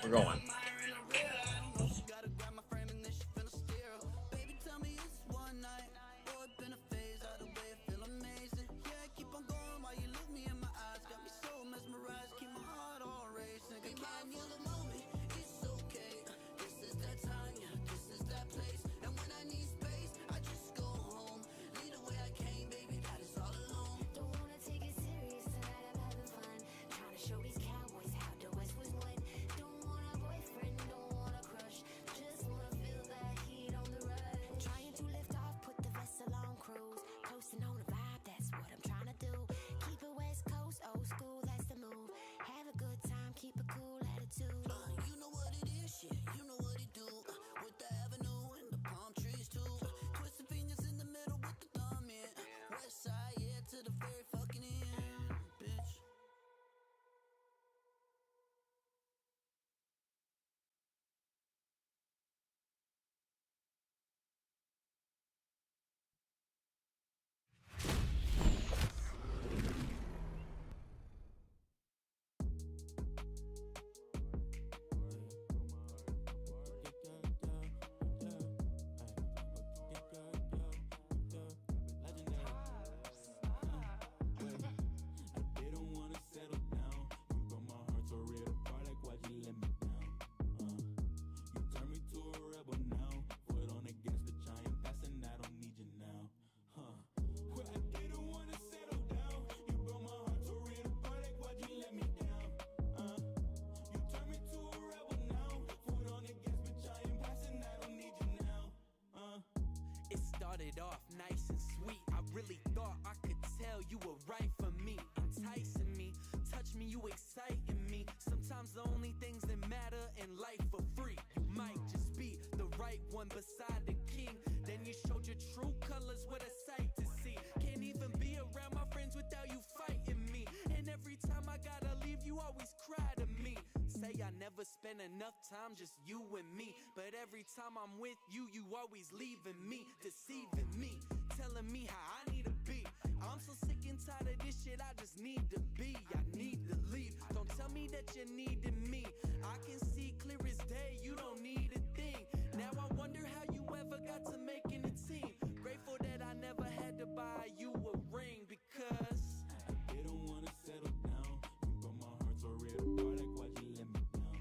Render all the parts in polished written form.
We're going. Started off nice and sweet. I really thought I could tell you were right for me, enticing me, touch me, you exciting me. Sometimes the only things that matter in life are free. You might just be the right one beside the king. Then you showed your true colors, what a sight to see. Can't even be around my friends without you fighting me. And every time I gotta leave, you always cry to me. Say I never spend enough time, just you and me. But every time I'm with you, you always leaving me, deceiving me, telling me how I need to be. I'm so sick and tired of this shit, I just need to be. I need to leave, don't tell me that you needed me. I can see clear as day, you don't need a thing. Now I wonder how you ever got to making a team. Grateful that I never had to buy you a ring, because I didn't want to settle down. You broke my heart so real apart, like why'd you let me down?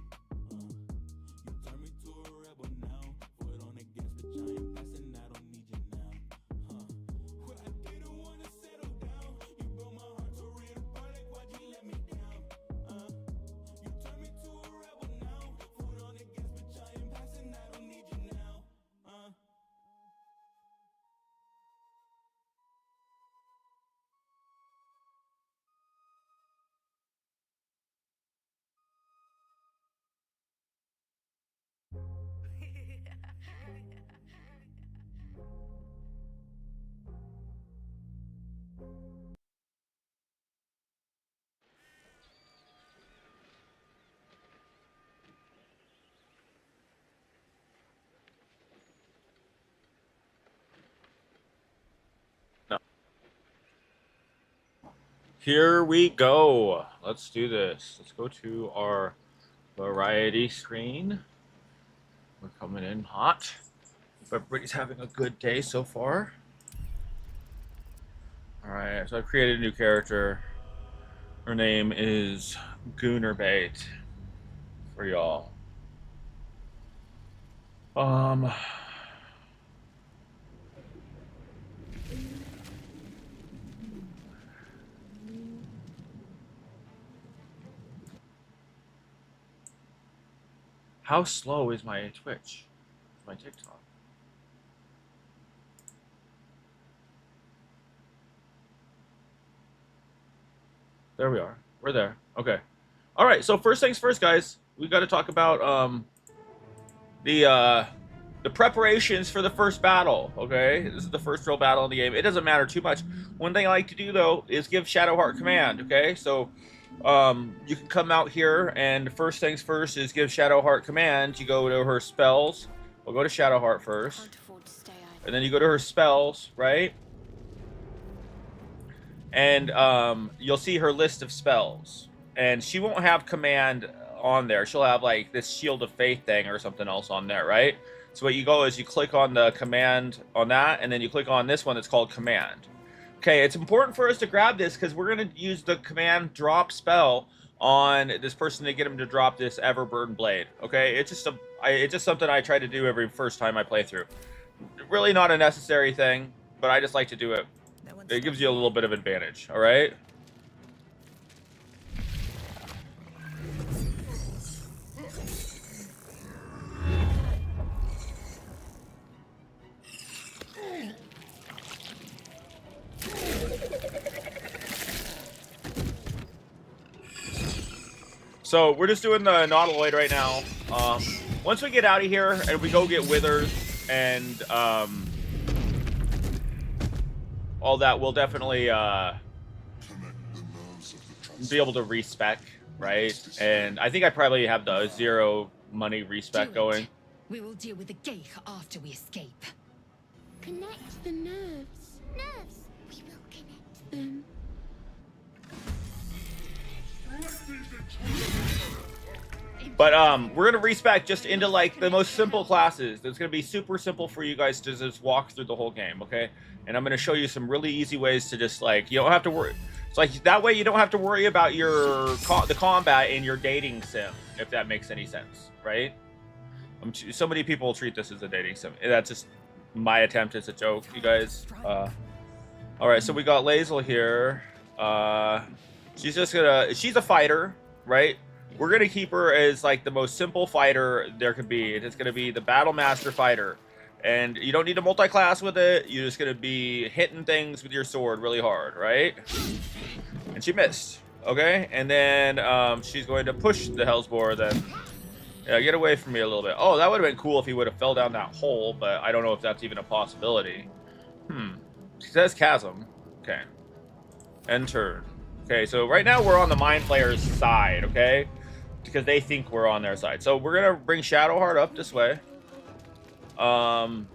You turned me to a rebel now. Foot on the gas, but I ain't passing, I don't need you now. Well, I didn't want to settle down. You broke my heart so real apart, like why'd you let me down? You turned me to a rebel now. Foot on the gas, but I ain't passing, I don't need you now. No. Here we go. Let's do this. Let's go to our variety screen. We're coming in hot. Hope everybody's having a good day so far. Alright, so I've created a new character. Her name is Goonerbait for y'all. How slow is my Twitch? My TikTok? There we are. We're there. Okay. All right. So first things first, guys. We got to talk about the preparations for the first battle. Okay, this is the first real battle in the game. It doesn't matter too much. One thing I like to do though is give Shadowheart command. Okay, so you can come out here and first things first is give Shadowheart command. You go to her spells. We'll go to Shadowheart first, and then you go to her spells, right? And you'll see her list of spells, and she won't have command on there. She'll have like this Shield of Faith thing or something else on there, right? So what you go is you click on the command on that, and then you click on this one that's called command. Okay, it's important for us to grab this because we're going to use the command drop spell on this person to get him to drop this Everburn Blade. Okay, it's just something I try to do every first time I play through. Really not a necessary thing, but I just like to do it. It gives you a little bit of advantage, all right? So we're just doing the Nautiloid right now. Once we get out of here and we go get Withers and all that, we'll definitely be able to respec, right? And I think I probably have the 0 money respec going. We will deal with the Geich after we escape. Connect the nerves. Nerves. We will connect them. But we're gonna respec just into like the most simple classes. It's gonna be super simple for you guys to just walk through the whole game, okay? And I'm gonna show you some really easy ways to just like, you don't have to worry. It's like that way you don't have to worry about the combat in your dating sim, if that makes any sense, right? So many people treat this as a dating sim. That's just my attempt as a joke, you guys. All right, so we got Lae'zel here. She's a fighter, right? We're gonna keep her as like the most simple fighter there could be. It's gonna be the Battle Master fighter, and you don't need to multi-class with it. You're just gonna be hitting things with your sword really hard, right? And she missed. Okay, and then she's going to push the Hellsboar. Then, yeah, get away from me a little bit. Oh, that would have been cool if he would have fell down that hole, but I don't know if that's even a possibility. She says chasm. Okay, end turn. Okay, so right now we're on the Mind Flayer's side, okay? Because they think we're on their side. So we're gonna bring Shadowheart up this way. And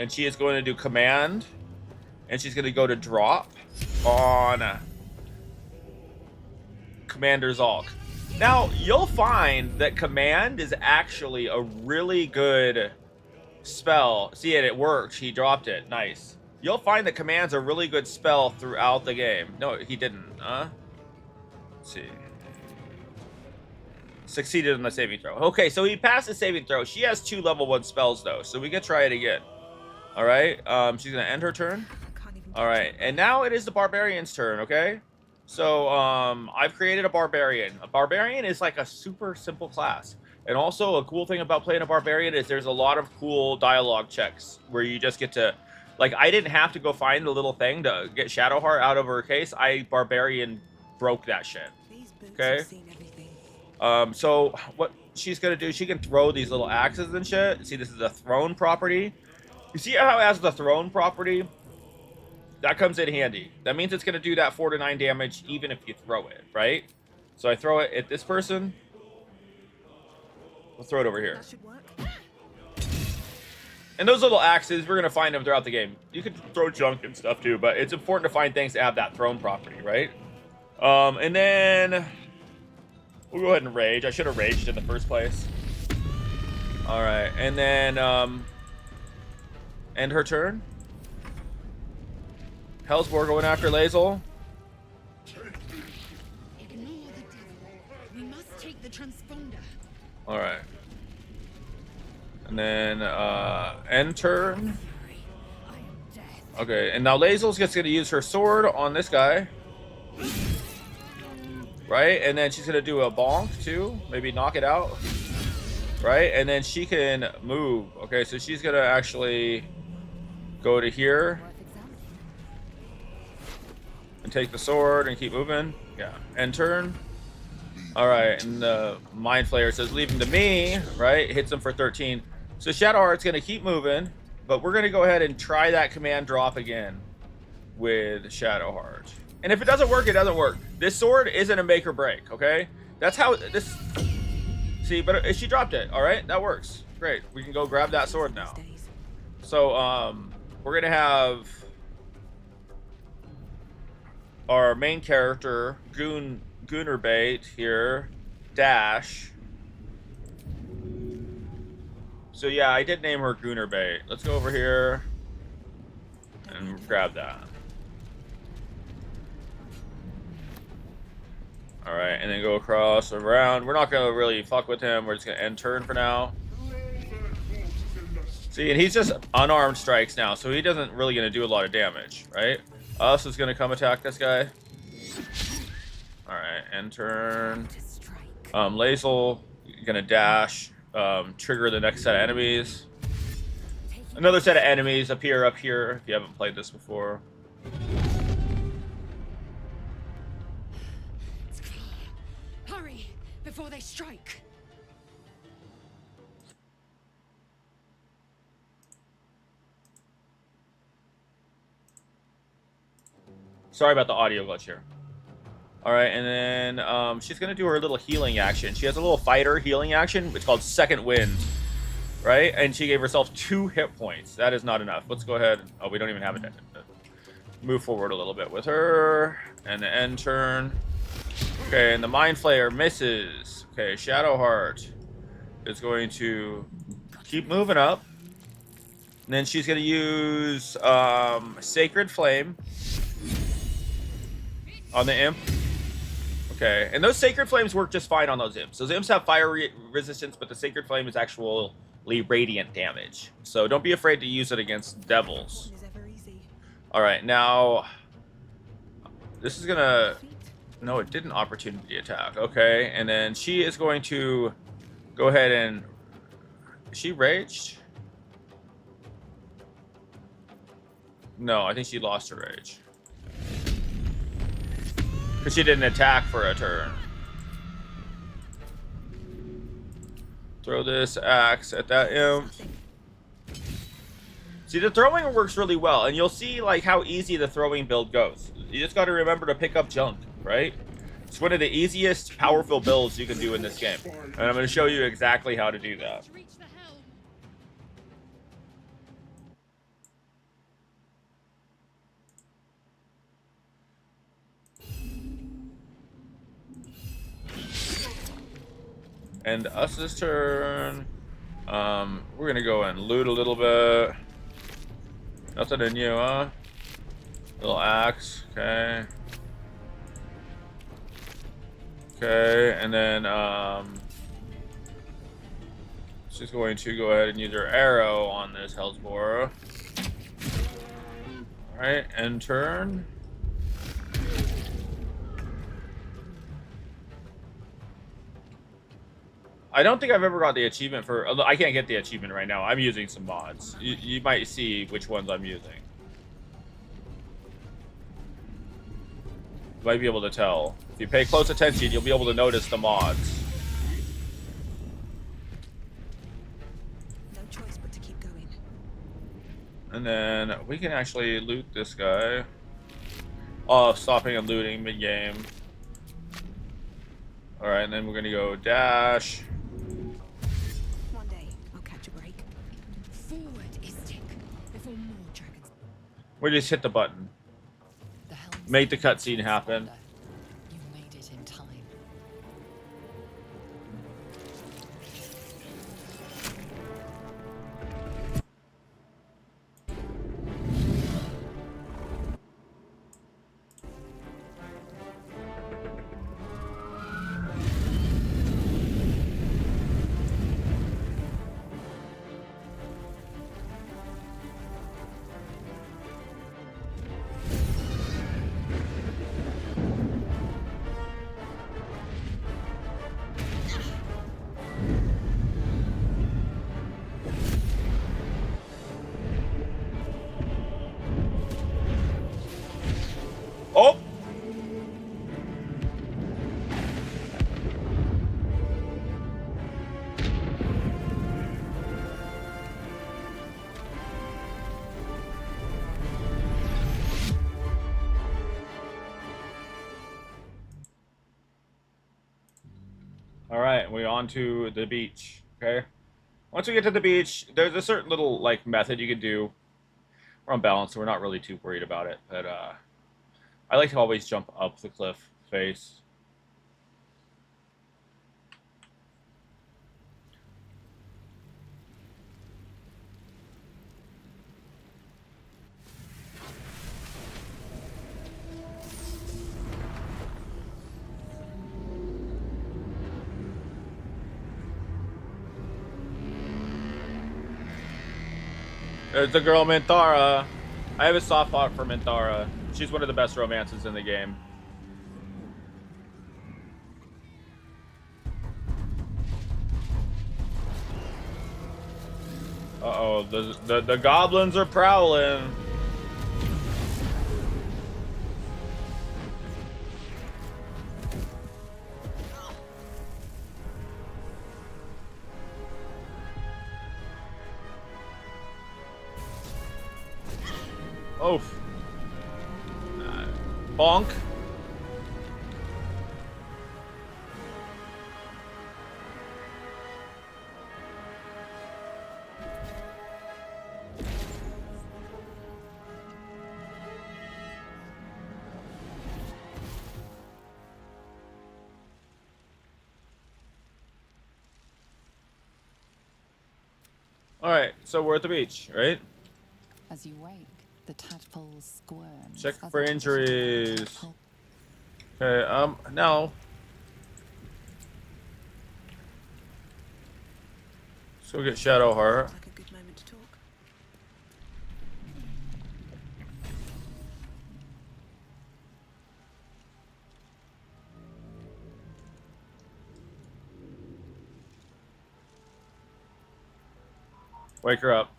she is going to do command. And she's gonna go to drop on Commander Zalk. Now, you'll find that command is actually a really good spell. See it worked. He dropped it. Nice. You'll find that command's a really good spell throughout the game. No, he didn't. Let's see. Succeeded on the saving throw. Okay, so he passed the saving throw. She has 2 level 1 spells, though, so we can try it again. All right. She's going to end her turn. All right. And now it is the Barbarian's turn, okay? So I've created a Barbarian. A Barbarian is like a super simple class. And also a cool thing about playing a Barbarian is there's a lot of cool dialogue checks where you just get to... Like, I didn't have to go find the little thing to get Shadowheart out of her case. Barbarian broke that shit. Okay? So what she's going to do, she can throw these little axes and shit. See, this is a throne property. You see how it has the throne property? That comes in handy. That means it's going to do that 4 to 9 damage even if you throw it, right? So I throw it at this person. We'll throw it over here. That should work. And those little axes, we're going to find them throughout the game. You can throw junk and stuff too, but it's important to find things that have that throne property, right? And then we'll go ahead and rage. I should have raged in the first place. All right, and then end her turn. Hellsboar going after Lae'zel. Ignore the devil. We must take the transponder. All right. And then end turn. Okay, and now Lae'zel's just going to use her sword on this guy. Right? And then she's going to do a bonk too. Maybe knock it out. Right? And then she can move. Okay, so she's going to actually go to here. And take the sword and keep moving. Yeah. End turn. Alright, and the Mind Flayer says, leave him to me. Right? Hits him for 13. So Shadowheart's going to keep moving. But we're going to go ahead and try that command drop again with Shadowheart. And if it doesn't work, it doesn't work. This sword isn't a make or break, okay? That's how this... See, but she dropped it, all right? That works. Great. We can go grab that sword now. So, we're going to have our main character, Goonerbait here. dash. So yeah, I did name her Goonerbait. Let's go over here and grab that. Alright, and then go across, around. We're not going to really fuck with him. We're just going to end turn for now. See, and he's just unarmed strikes now, so he doesn't really going to do a lot of damage, right? Us is going to come attack this guy. Alright, end turn. Lazel, going to dash. Trigger the next set of enemies. Another set of enemies appear up here if you haven't played this before. Hurry before they strike. Sorry about the audio glitch here. Alright, and then she's going to do her little healing action. She has a little fighter healing action. It's called Second Wind. Right? And she gave herself 2 hit points. That is not enough. Let's go ahead. Oh, we don't even have it. Move forward a little bit with her. And the end turn. Okay, and the Mind Flayer misses. Okay, Shadowheart is going to keep moving up. And then she's going to use Sacred Flame on the imp. Okay, and those Sacred Flames work just fine on those imps. Those imps have fire resistance, but the Sacred Flame is actually radiant damage. So don't be afraid to use it against devils. Alright, now... This is gonna... No, it didn't opportunity attack. Okay, and then she is going to go ahead and... Is she raged? No, I think she lost her rage. Because she didn't attack for a turn. Throw this axe at that imp. See, the throwing works really well, and you'll see like how easy the throwing build goes. You just got to remember to pick up junk, right? It's one of the easiest powerful builds you can do in this game, and I'm going to show you exactly how to do that. And us this turn. We're gonna go and loot a little bit. Nothing in you, huh? Little axe, okay. Okay, and then she's going to go ahead and use her arrow on this Hellsborough. Alright, end turn. I don't think I've ever got the achievement for... I can't get the achievement right now. I'm using some mods. You might see which ones I'm using. You might be able to tell. If you pay close attention, you'll be able to notice the mods. No choice but to keep going. And then we can actually loot this guy. Oh, stopping and looting mid-game. Alright, and then we're going to go dash. One day, I'll catch a break. Forward, Istik, before more dragons. We just hit the button. The helms Make the cutscene happen. You made it in time. Oh! Alright, we're on to the beach, okay? Once we get to the beach, there's a certain little, like, method you can do. We're on balance, so we're not really too worried about it, but, I like to always jump up the cliff face. There's the girl Minthara. I have a soft spot for Minthara. She's one of the best romances in the game. Uh-oh, the goblins are prowling. Oof. Bonk. Alright, so we're at the beach, right? As you wake, the tadpole squirms. Check as for it twishes around the injuries. tadpole. Okay, now. Let's go get Shadowheart. Looks like a good moment to talk. Wake her up.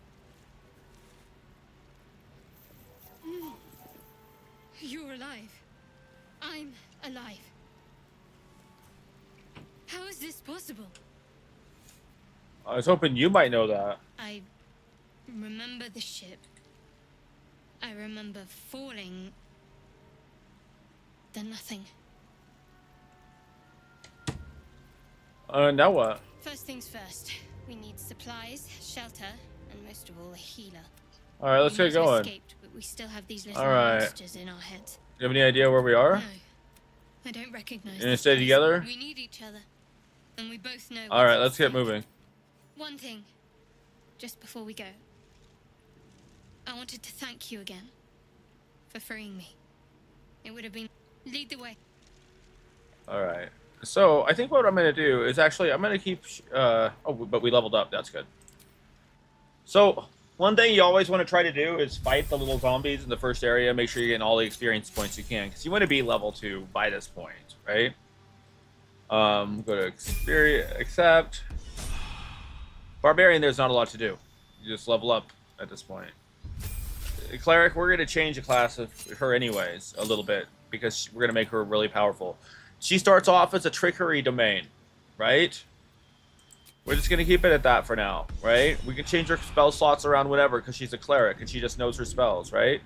You're alive. I'm alive. How is this possible? I was hoping you might know that. I remember the ship. I remember falling. Then nothing. Now what? First things first. We need supplies, shelter, and most of all, a healer. Alright, let's We get might have going. escaped, but we still have these little All right. monsters in our heads. Do you have any idea where we are? No, I don't recognize. You gonna this stay place. together? We need each other, and we both know. Alright, what's let's at get stake. moving. One thing, just before we go, I wanted to thank you again for freeing me. It would have been lead the way. Alright. So, I think what I'm going to do is actually, I'm going to keep... oh, but we leveled up. That's good. So, one thing you always want to try to do is fight the little zombies in the first area. Make sure you're getting all the experience points you can. Because you want to be level 2 by this point, right? Go to experience... Accept. Barbarian, there's not a lot to do. You just level up at this point. Cleric, we're going to change the class of her anyways a little bit. Because we're going to make her really powerful. She starts off as a trickery domain, right? We're just going to keep it at that for now, right? We can change her spell slots around whatever because she's a cleric and she just knows her spells, right?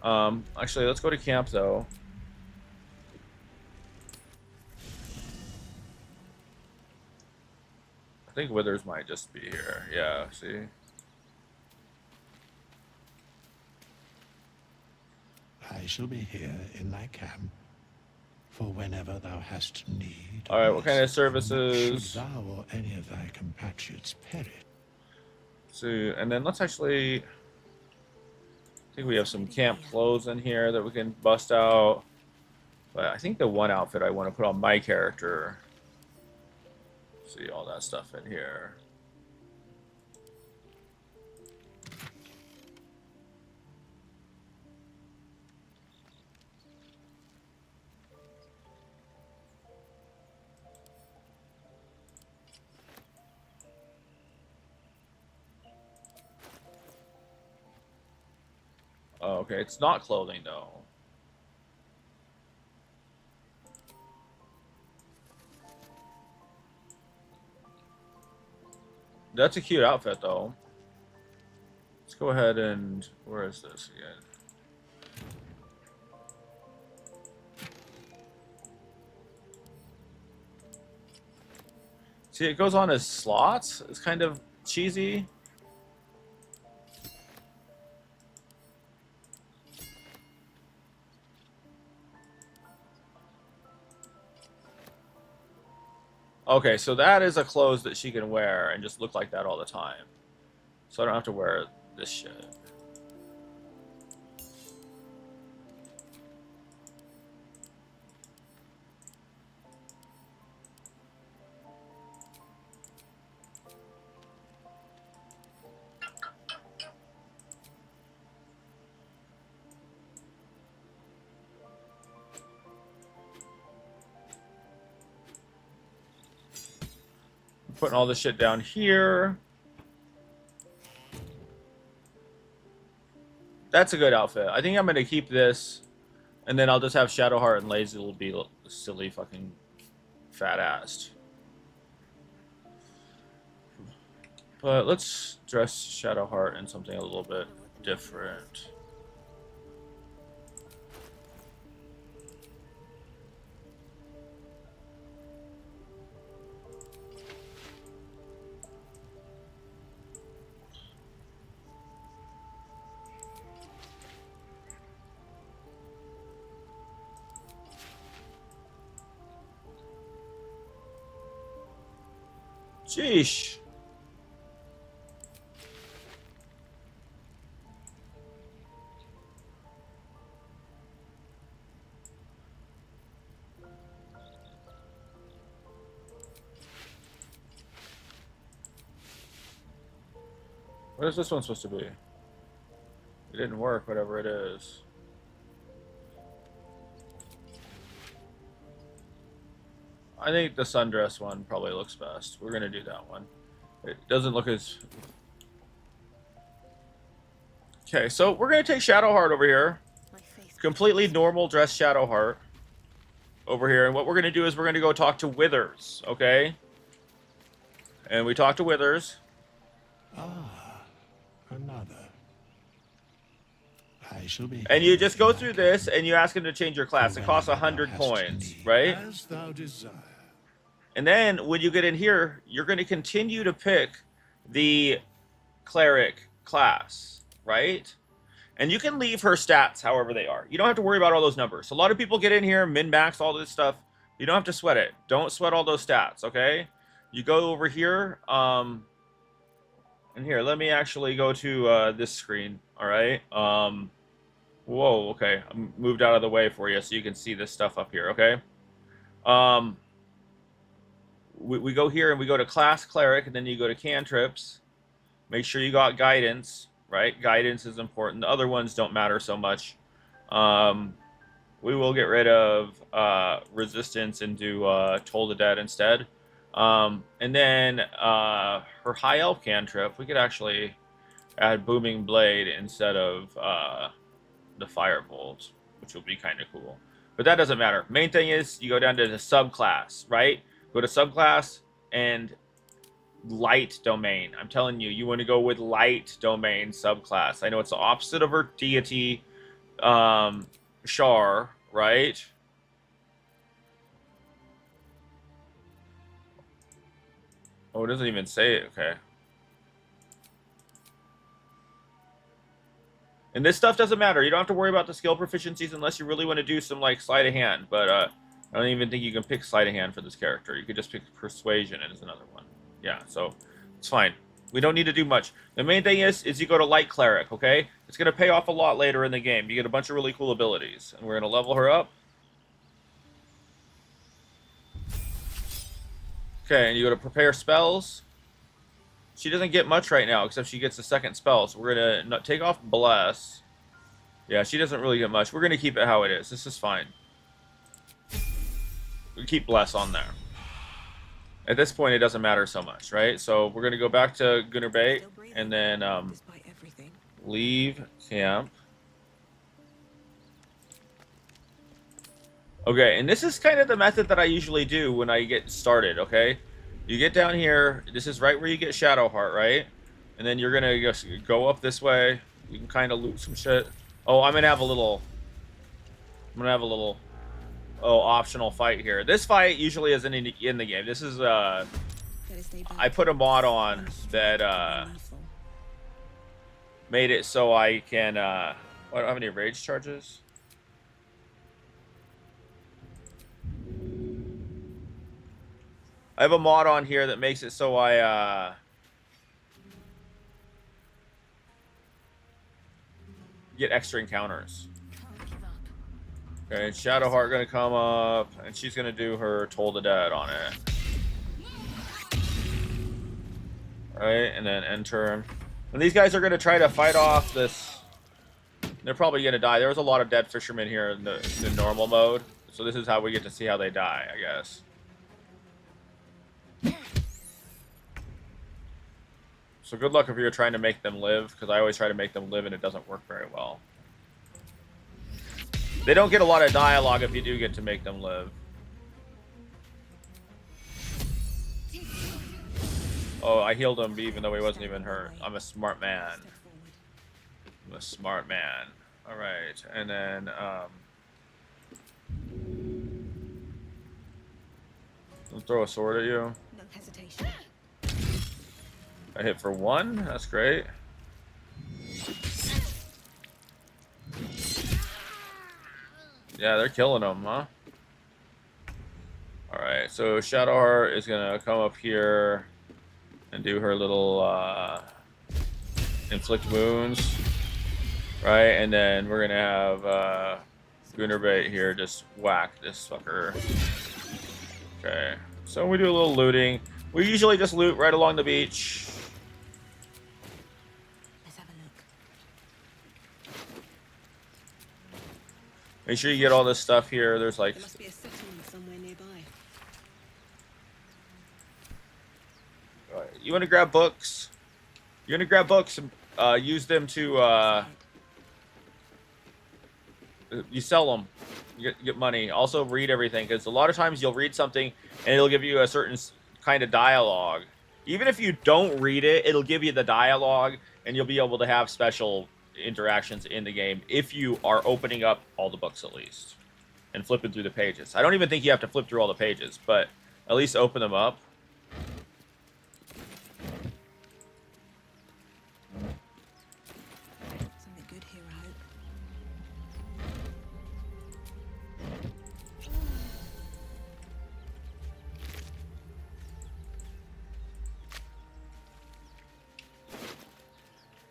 Actually, let's go to camp, though. I think Withers might just be here. Yeah, see? I shall be here in thy camp for whenever thou hast need. All right, what kind of rest. services? Should thou or any of thy compatriots perish. So, and then let's actually... I think we have some camp clothes in here that we can bust out. But I think the one outfit I want to put on my character... See all that stuff in here. Oh, okay, it's not clothing though. That's a cute outfit though. Let's go ahead and... Where is this again? See, it goes on as slots. It's kind of cheesy. Okay, so that is a clothes that she can wear and just look like that all the time. So I don't have to wear this shit. Putting all this shit down here. That's a good outfit. I think I'm gonna keep this, and then I'll just have Shadowheart and Lazy will be silly fucking fat-assed. But let's dress Shadowheart in something a little bit different. Sheesh. What is this one supposed to be? It didn't work, whatever it is. I think the sundress one probably looks best. We're gonna do that one. It doesn't look as... Okay, so we're gonna take Shadowheart over here. Completely normal dress Shadowheart over here. And what we're gonna do is we're gonna go talk to Withers, okay? And we talk to Withers. Ah, another. I shall be. And you just go through this and you ask him to change your class. It costs 100 coins, right? As thou desire. And then when you get in here, you're going to continue to pick the cleric class, right? And you can leave her stats however they are. You don't have to worry about all those numbers. A lot of people get in here, min-max, all this stuff. You don't have to sweat it. Don't sweat all those stats, okay? You go over here. And here, let me actually go to this screen, all right? Whoa, okay. I moved out of the way for you so you can see this stuff up here, okay? We go here and we go to class cleric, and then you go to cantrips. Make sure you got guidance, right? Guidance is important. The other ones don't matter so much. We will get rid of resistance and do Toll the Dead instead. And then her high elf cantrip, we could actually add Booming Blade instead of the Firebolt, which will be kind of cool. But that doesn't matter. Main thing is you go down to the subclass, right? Go to subclass and light domain. I'm telling you, you want to go with light domain subclass. I know it's the opposite of her deity, Shar, right? Oh, it doesn't even say it. Okay. And this stuff doesn't matter. You don't have to worry about the skill proficiencies unless you really want to do some, like, sleight of hand. But I don't even think you can pick sleight of hand for this character. You could just pick persuasion as another one. Yeah, so it's fine. We don't need to do much. The main thing is you go to light cleric, okay? It's going to pay off a lot later in the game. You get a bunch of really cool abilities. And we're going to level her up. Okay, and you go to prepare spells. She doesn't get much right now, except she gets the second spell. So we're going to take off Bless. Yeah, she doesn't really get much. We're going to keep it how it is. This is fine. We keep Bless on there. At this point, it doesn't matter so much, right? So we're going to go back to Gunnar Bay and then leave camp. Okay, and this is kind of the method that I usually do when I get started, okay? You get down here. This is right where you get Shadowheart, right? And then you're going to just go up this way. You can kind of loot some shit. Oh, I'm going to have a little... optional fight here. This fight usually isn't in the game. This is, I put a mod on that, made it so I can, I don't have any rage charges. I have a mod on here that makes it so I, get extra encounters. Okay, Shadowheart gonna come up, and she's gonna do her Toll the Dead on it. Right, and then enter. And these guys are gonna try to fight off this. They're probably gonna die. There was a lot of dead fishermen here in the normal mode, so this is how we get to see how they die, I guess. So good luck if you're trying to make them live, because I always try to make them live and it doesn't work very well. They don't get a lot of dialogue if you do get to make them live. Oh, I healed him even though he wasn't even hurt. I'm a smart man. I'm a smart man. Alright, and then, I'll throw a sword at you. No hesitation. I hit for 1. That's great. Yeah, they're killing him, huh? Alright, so Shadowheart is gonna come up here and do her little inflict wounds. Right, and then we're gonna have Gunnerbait here just whack this fucker. Okay, so we do a little looting. We usually just loot right along the beach. Let's have a look. Make sure you get all this stuff here. There's like... There must be a settlement somewhere nearby. You want to grab books? You're going to grab books and use them to... you sell them. You get money. Also read everything, because a lot of times you'll read something and it'll give you a certain kind of dialogue. Even if you don't read it, it'll give you the dialogue and you'll be able to have special interactions in the game if you are opening up all the books at least and flipping through the pages. I don't even think you have to flip through all the pages, but at least open them up. Something good here, I hope.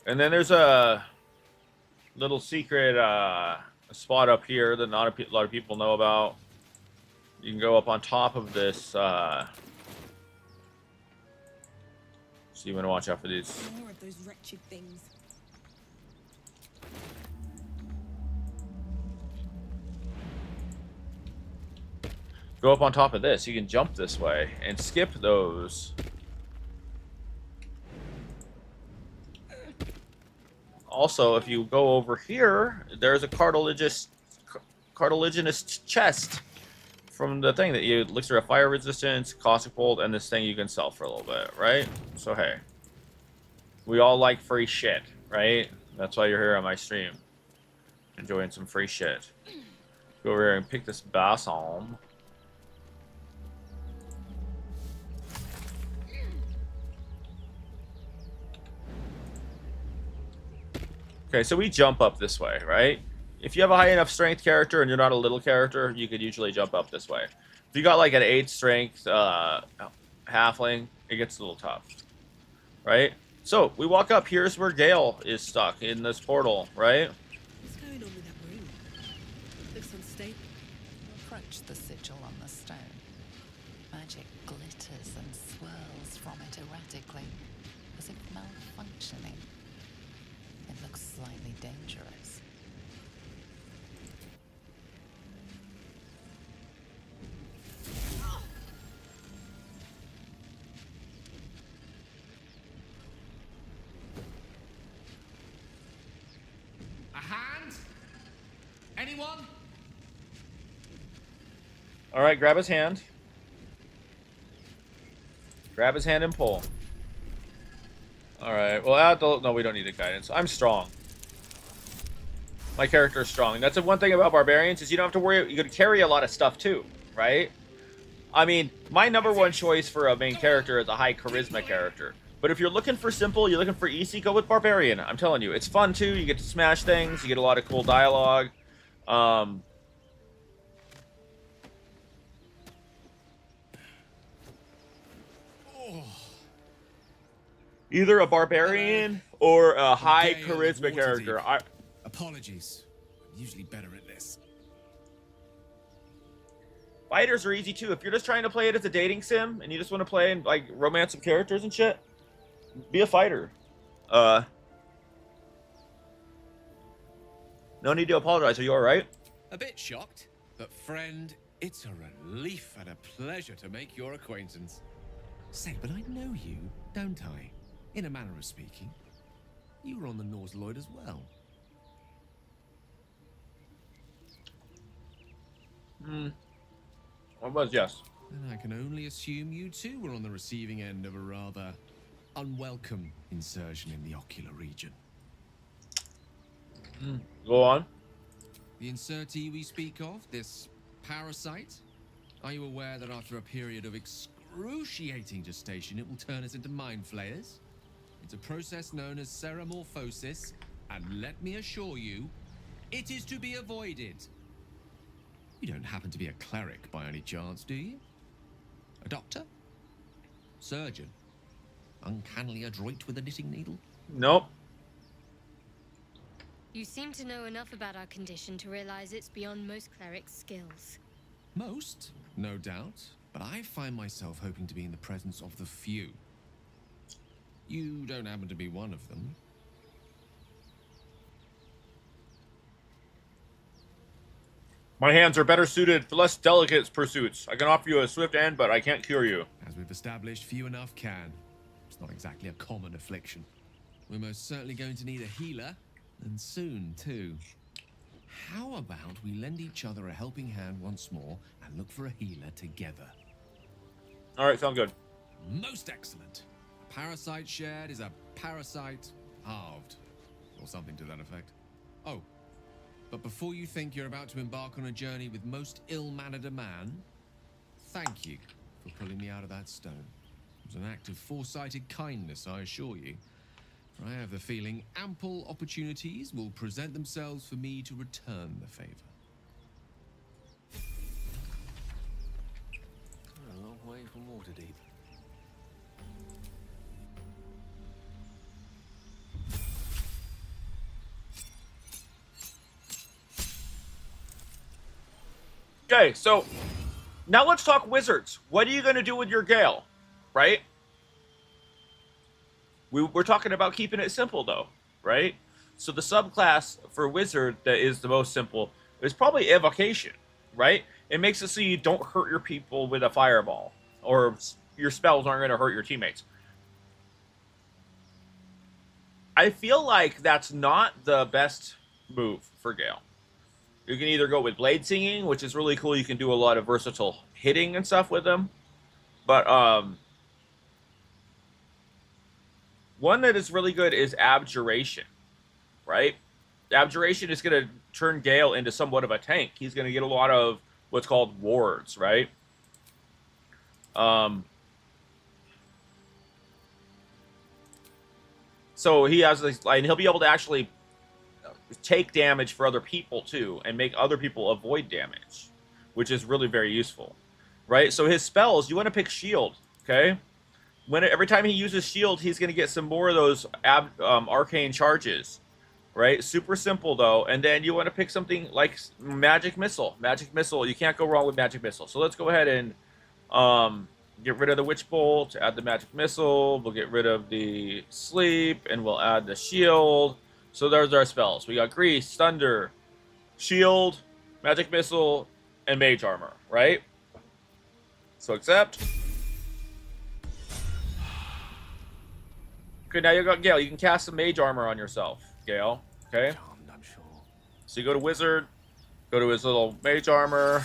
And then there's a little secret spot up here that not a lot of people know about. You can go up on top of this. So you want to watch out for these. More of those wretched things. Go up on top of this. You can jump this way and skip those. Also, if you go over here, there's a cartilaginous chest from the thing that you elixir of fire resistance, caustic bolt, and this thing you can sell for a little bit, right? So hey, we all like free shit, right? That's why you're here on my stream, enjoying some free shit. Go over here and pick this balsam. Okay, so we jump up this way, right? If you have a high enough strength character and you're not a little character, you could usually jump up this way. If you got like an 8 strength halfling, it gets a little tough, right? So we walk up. Here's where Gale is stuck in this portal, right? What's going on with that ring? Looks unstable. Approach the sigil on the stone. Magic glitters and swirls from it erratically, as if malfunctioning. It looks slightly dangerous. A hand? Anyone? All right, grab his hand. Grab his hand and pull. All right. Well, no, we don't need a guidance. I'm strong. My character is strong. That's the one thing about barbarians is you don't have to worry. You can carry a lot of stuff too, right? I mean, my number one choice for a main character is a high charisma character. But if you're looking for simple, you're looking for easy, go with barbarian. I'm telling you, it's fun too. You get to smash things. You get a lot of cool dialogue. Either a barbarian or a high charisma character. Apologies. I'm usually better at this. Fighters are easy too. If you're just trying to play it as a dating sim and you just want to play and like romance some characters and shit, be a fighter. No need to apologize. Are you all right? A bit shocked, but friend, it's a relief and a pleasure to make your acquaintance. Say, but I know you, don't I? In a manner of speaking, you were on the Norse Lloyd as well. I was, yes. And I can only assume you too were on the receiving end of a rather unwelcome insertion in the ocular region. Go on. The insertee we speak of, this parasite, are you aware that after a period of excruciating gestation, it will turn us into mind flayers? It's a process known as ceramorphosis, and let me assure you, it is to be avoided. You don't happen to be a cleric by any chance, do you? A doctor? Surgeon? Uncannily adroit with a knitting needle? Nope. You seem to know enough about our condition to realize it's beyond most clerics' skills. Most, no doubt, but I find myself hoping to be in the presence of the few. You don't happen to be one of them. My hands are better suited for less delicate pursuits. I can offer you a swift end, but I can't cure you. As we've established, few enough can. It's not exactly a common affliction. We're most certainly going to need a healer, and soon, too. How about we lend each other a helping hand once more and look for a healer together? All right, sounds good. Most excellent. A parasite shared is a parasite halved, or something to that effect. Oh, but before you think you're about to embark on a journey with most ill-mannered a man, thank you for pulling me out of that stone. It was an act of foresighted kindness, I assure you. For I have the feeling ample opportunities will present themselves for me to return the favor. A long way from Waterdeep. Okay, so now let's talk wizards. What are you going to do with your Gale, right? We're talking about keeping it simple, though, right? So the subclass for wizard that is the most simple is probably evocation, right? It makes it so you don't hurt your people with a fireball, or your spells aren't going to hurt your teammates. I feel like that's not the best move for Gale. You can either go with blade singing, which is really cool. You can do a lot of versatile hitting and stuff with them. But one that is really good is abjuration, right? Abjuration is going to turn Gale into somewhat of a tank. He's going to get a lot of what's called wards, right? So he has this, and he'll be able to actually take damage for other people too, and make other people avoid damage, which is really very useful, right? So his spells, you want to pick shield, okay? Every time he uses shield, he's going to get some more of those arcane charges, right? Super simple though. And then you want to pick something like magic missile. Magic missile, you can't go wrong with magic missile. So let's go ahead and get rid of the witch bolt, add the magic missile. We'll get rid of the sleep, and we'll add the shield. So there's our spells. We got Grease, Thunder, Shield, Magic Missile, and Mage Armor, right? So accept. Okay, now you got Gale. You can cast some Mage Armor on yourself, Gale. Okay? I'm sure. So you go to Wizard, go to his little Mage Armor.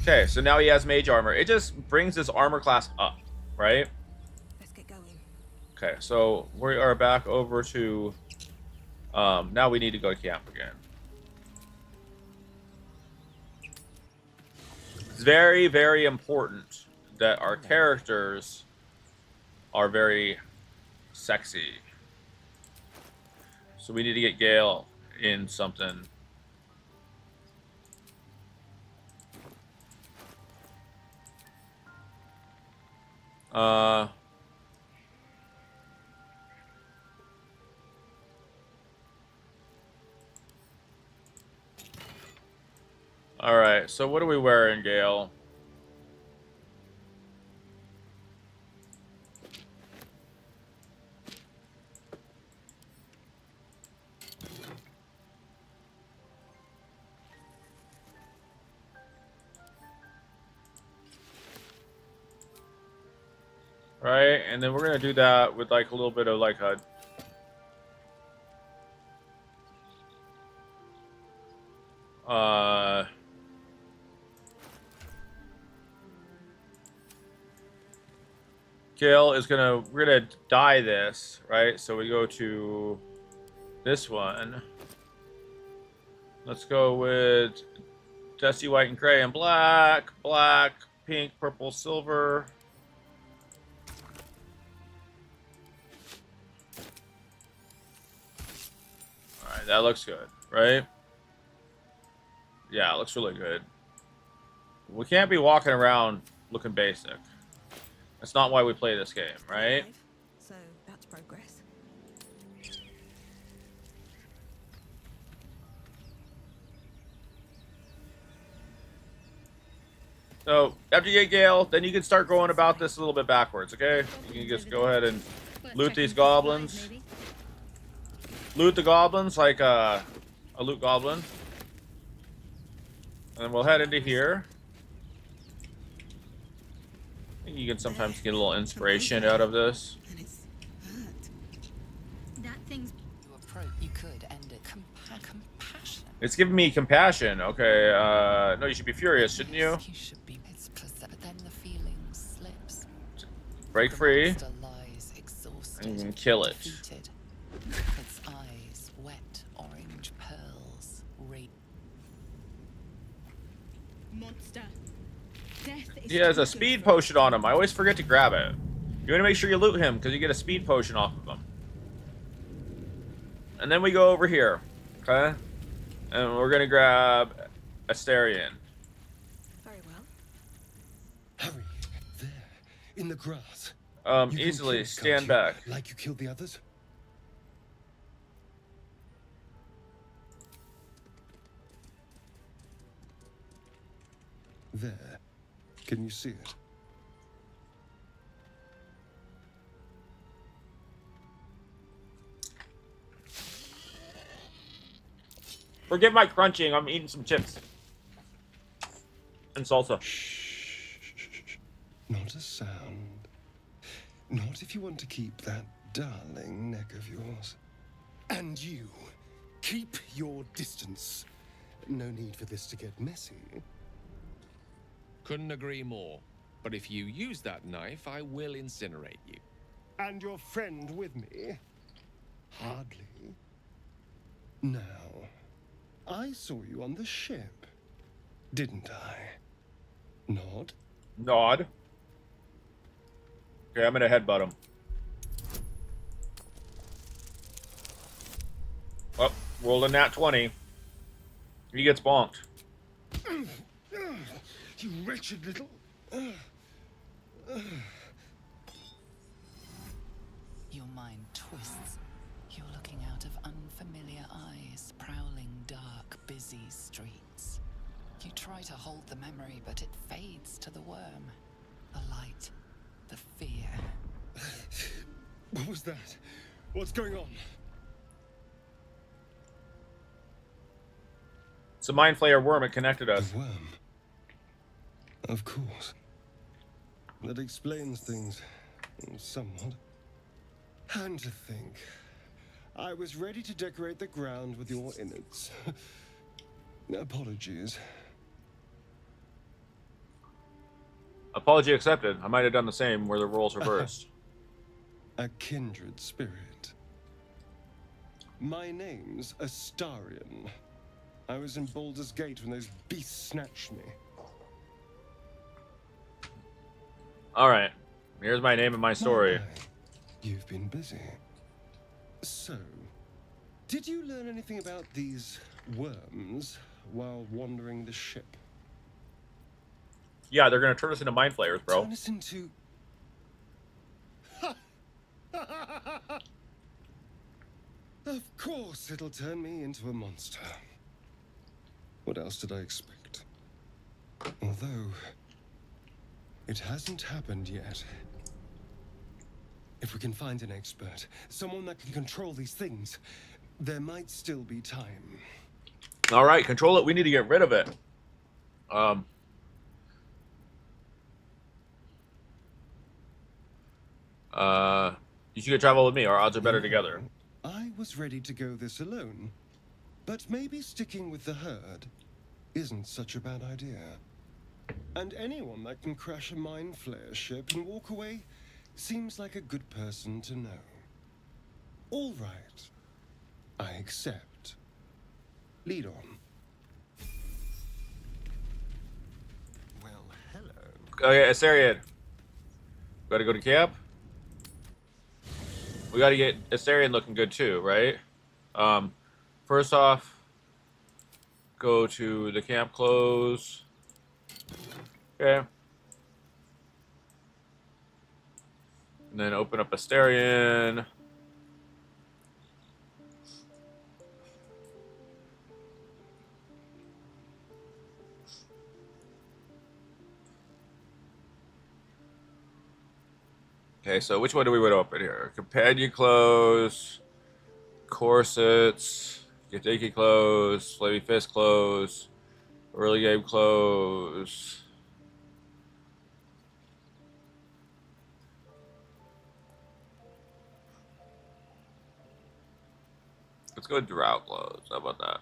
Okay, so now he has Mage Armor. It just brings his armor class up, right? Let's get going. Okay, so we are back over to... now we need to go to camp again. It's very, very important that our characters are very sexy. So we need to get Gale in something. Alright, so what are we wearing, Gale? right? And then we're gonna do that with like a little bit of like a Gale is we're gonna dye this, right? So we go to this one. Let's go with dusty white and gray and black, black, pink, purple, silver. All right, that looks good, right? Yeah, it looks really good. We can't be walking around looking basic. That's not why we play this game, right? So that's progress. So after you get Gale, then you can start going about this a little bit backwards, okay? You can just go ahead and loot these goblins. Loot the goblins like a loot goblin. And then we'll head into here. I think you can sometimes get a little inspiration out of this. That thing's You could end it. Compassion. It's giving me compassion. Okay, no, you should be furious, shouldn't you? You should be. But then the feeling slips. Break The free. monster lies exhausted, And you can kill it. defeated. Its eyes wet orange pearls. Monster. Death is He has a too speed good for us. potion on him. I always forget to grab it. You want to make sure you loot him because you get a speed potion off of him. And then we go over here, okay? And we're gonna grab Asterion. Very well. Hurry, there, in the grass. You can Easily kill, stand can't you? back. Like you killed the others? There. Can you see it? Forgive my crunching. I'm eating some chips and salsa. Shh. Not a sound. Not if you want to keep that darling neck of yours. And you, keep your distance. No need for this to get messy. Couldn't agree more. But if you use that knife, I will incinerate you. And your friend with me? Hardly. Now, I saw you on the ship, didn't I? Nod? Nod. Okay, I'm gonna headbutt him. Oh, rolled a nat 20. He gets bonked. You wretched little... Your mind twists. You're looking out of unfamiliar eyes, prowling dark, busy streets. You try to hold the memory, but it fades to the worm. The light, the fear. What was that? What's going on? It's a mind flayer worm. It connected us. The worm. Of course. That explains things somewhat. And to think, I was ready to decorate the ground with your innards. Apologies. Apology accepted. I might have done the same where the roles reversed. A kindred spirit. My name's Astarion. I was in Baldur's Gate when those beasts snatched me. All right. Here's my name and my story. You've been busy. So, did you learn anything about these worms while wandering the ship? Yeah, they're gonna turn us into mind flayers, bro. Turn us into... Of course it'll turn me into a monster. What else did I expect? Although, it hasn't happened yet. If we can find an expert, someone that can control these things, there might still be time. All right, control it. We need to get rid of it. You should travel with me. Our odds are better You together. know, I was ready to go this alone, but maybe sticking with the herd isn't such a bad idea. And anyone that can crash a mind flayer ship and walk away seems like a good person to know. All right. I accept. Lead on. Well, hello. Okay, Asterion. Gotta go to camp. We gotta get Asterion looking good too, right? First off, go to the camp clothes. Okay. And then open up Asterion. Okay, so which one do we want to open here? Companion clothes, corsets, Yatiki clothes, Flaming Fist clothes, early game clothes. Let's go drought clothes. How about that?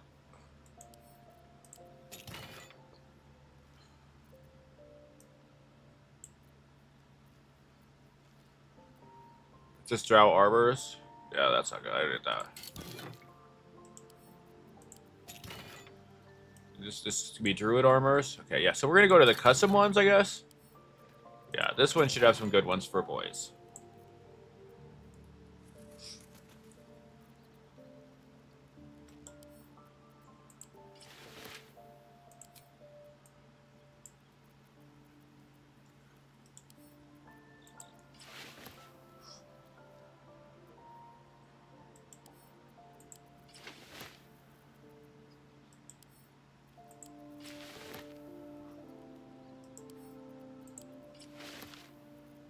Just drought arbors. Yeah, that's not good. I did that. This could be druid armors. Okay, yeah. So we're gonna go to the custom ones, I guess. Yeah, this one should have some good ones for boys.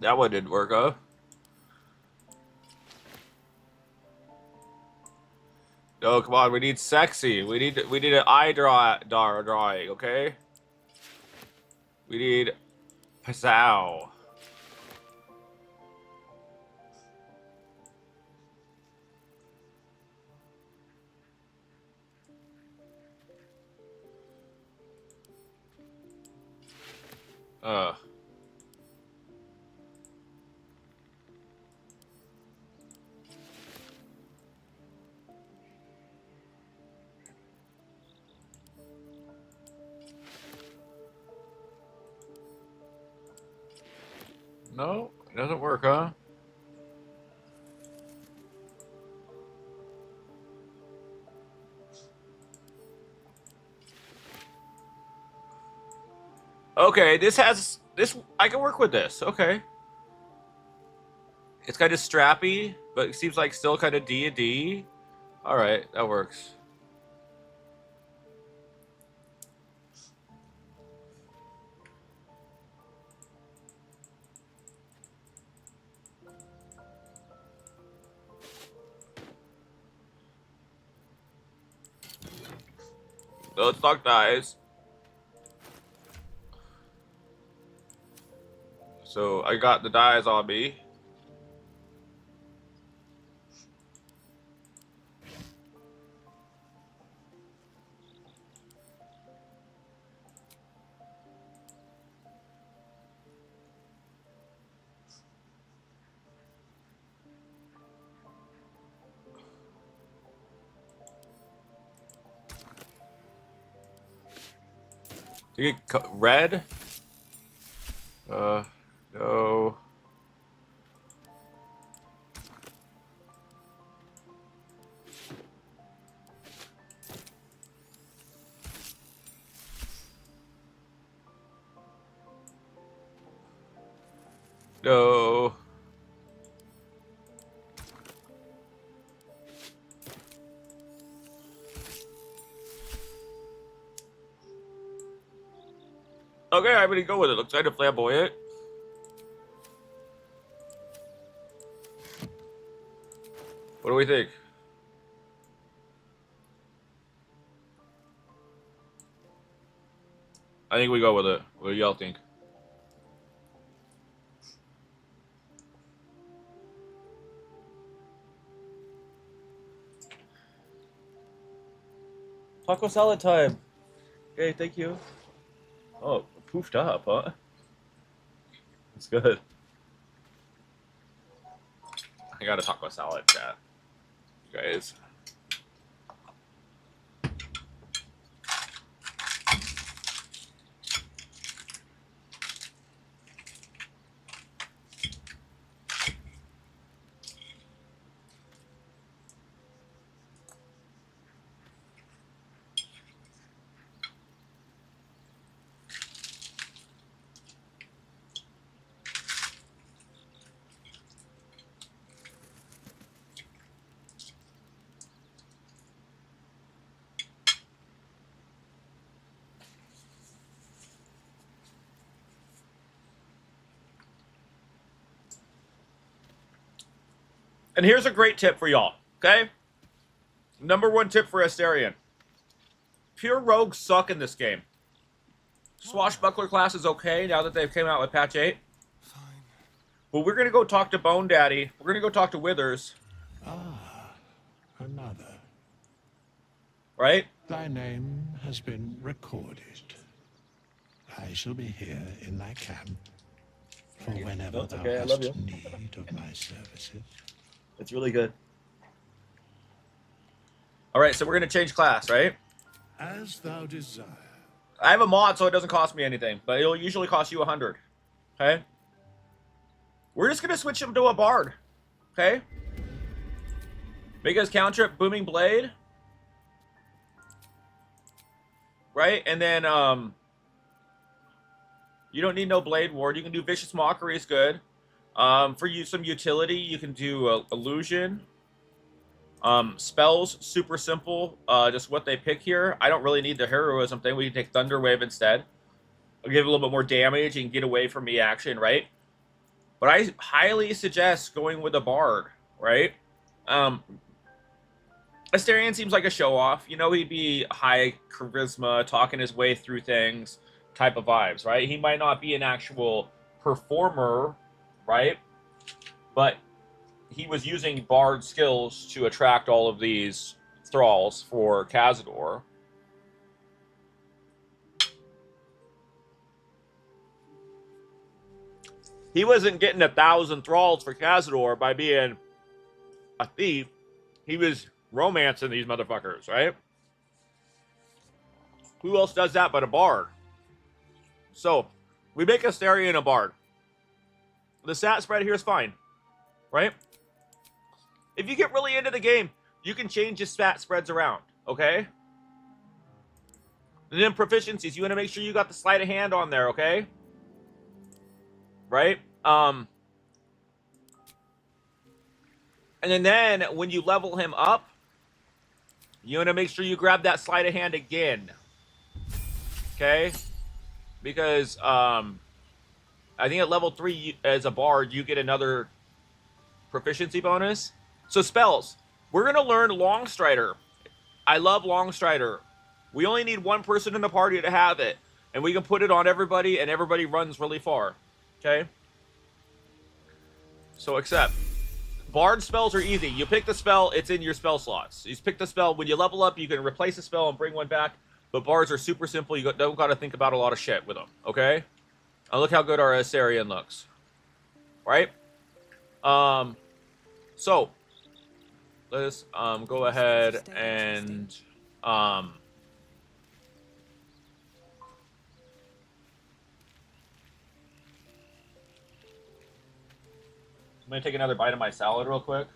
That one didn't work, huh? No, come on, we need sexy. We need an eye drawing, okay? We need pizzazz. Uh. No, it doesn't work, huh? Okay, this I can work with this. Okay. It's kind of strappy, but it seems like still kind of D&D. All right, that works. Those stock dies. So I got the dies on me. You get red? No. No. Okay, I'm gonna go with it. Looks kind of flamboyant. What do we think? I think we go with it. What do y'all think? Taco salad time. Okay, thank you. Oh, poofed up, huh? That's good. I got a taco salad, chat. You guys. And here's a great tip for y'all, okay? Number one tip for Asterion. Pure rogues suck in this game. Swashbuckler class is okay now that they've came out with patch 8. Fine. But we're going to go talk to Bone Daddy. We're going to go talk to Withers. Ah, another. Right? Thy name has been recorded. I shall be here in thy camp for whenever No, it's thou okay. I hast love you. need of my services. It's really good. All right, so we're going to change class, right? As thou desire. I have a mod, so it doesn't cost me anything, but it'll usually cost you 100. Okay? We're just going to switch him to a bard. Okay? Make his cantrip Booming Blade. Right? And then, you don't need no Blade Ward. You can do Vicious Mockery is good. For you, some utility, you can do Illusion. Spells, super simple. Just what they pick here. I don't really need the heroism thing. We can take Thunder Wave instead. I'll give a little bit more damage and get away from me action, right? But I highly suggest going with a Bard, right? Asterion seems like a show-off. You know, he'd be high charisma, talking his way through things type of vibes, right? He might not be an actual performer, right? But he was using Bard skills to attract all of these thralls for Cazador. He wasn't getting 1,000 thralls for Cazador by being a thief. He was romancing these motherfuckers, right? Who else does that but a bard? So, we make Asterion a bard. The stat spread here is fine, right? If you get really into the game, you can change your stat spreads around, okay? And then proficiencies, you want to make sure you got the sleight of hand on there, okay? Right? And then when you level him up, you want to make sure you grab that sleight of hand again. Okay? Because I think at level 3 as a bard, you get another proficiency bonus. So spells. We're going to learn Longstrider. I love Longstrider. We only need one person in the party to have it. And we can put it on everybody, and everybody runs really far. Okay? So accept. Bard spells are easy. You pick the spell, it's in your spell slots. You pick the spell. When you level up, you can replace a spell and bring one back. But bards are super simple. You don't got to think about a lot of shit with them. Okay? Now look how good our Asterion looks. Right? So let's go ahead and I'm gonna take another bite of my salad real quick.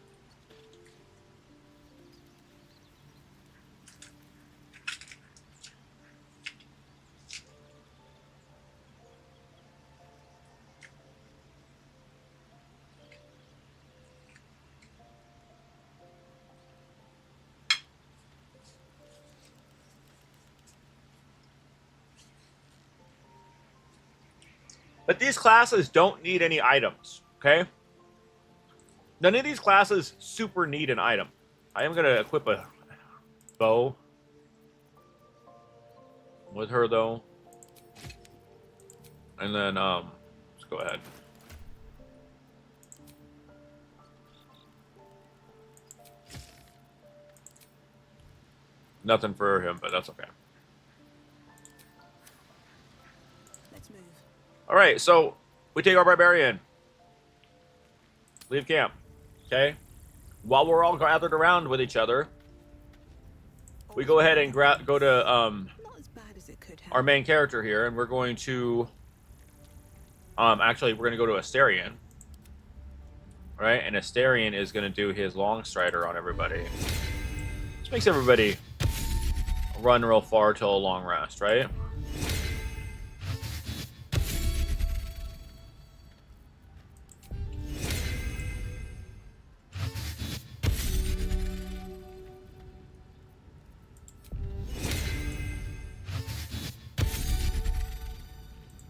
But these classes don't need any items, okay? None of these classes super need an item. I am going to equip a bow with her, though. And then, let's go ahead. Nothing for him, but that's okay. Let's move. All right, so we take our barbarian. Leave camp. Okay? While we're all gathered around with each other, we go ahead and go to Not as bad as it could have. our main character here, and we're going to actually we're going to go to Asterion. Right? And Asterion is going to do his long strider on everybody. Which makes everybody run real far till a long rest, right?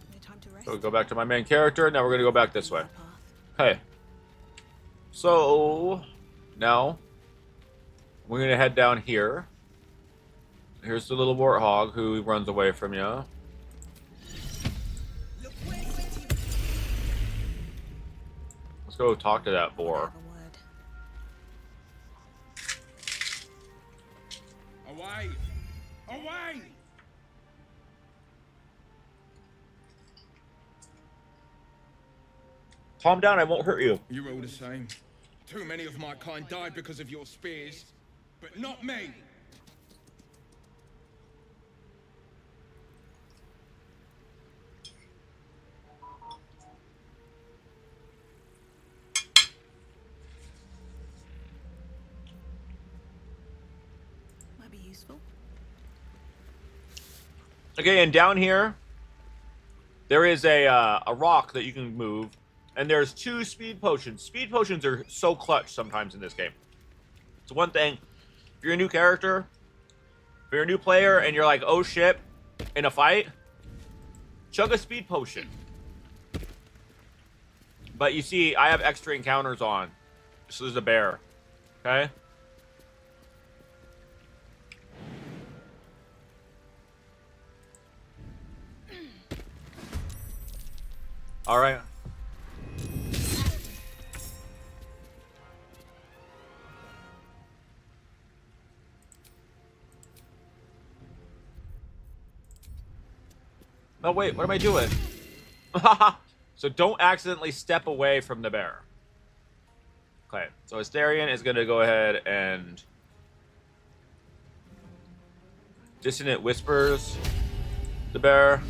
No time to rest. So we go back to my main character. Now we're going to go back this way. Okay. So, now, we're going to head down here. Here's the little warthog who runs away from you. Let's go talk to that boar. Away! Away! Calm down, I won't hurt you. You're all the same. Too many of my kind died because of your spears, but not me. Might be useful. Okay, and down here, there is a rock that you can move. And there's 2 speed potions. Speed potions are so clutch sometimes in this game. It's one thing, if you're a new character, if you're a new player and you're like, oh shit, in a fight, chug a speed potion. But you see, I have extra encounters on. So there's a bear. Okay? Alright. Oh, wait, what am I doing? So don't accidentally step away from the bear. Okay, so Asterion is going to go ahead and Dissonant Whispers the bear.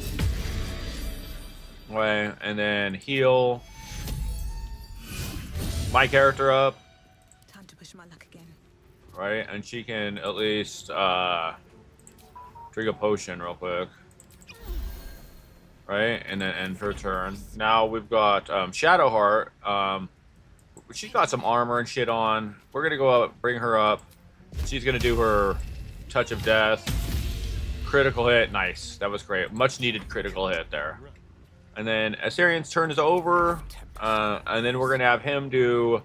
Way, and then heal my character up. Time to push my luck again. Right, and she can at least drink a potion real quick. Right, and then end her turn. Now we've got Shadowheart. She's got some armor and shit on. We're gonna go up, bring her up. She's gonna do her Touch of Death. Critical hit, nice. That was great. Much needed critical hit there. And then Astarion's turn is over. And then we're gonna have him do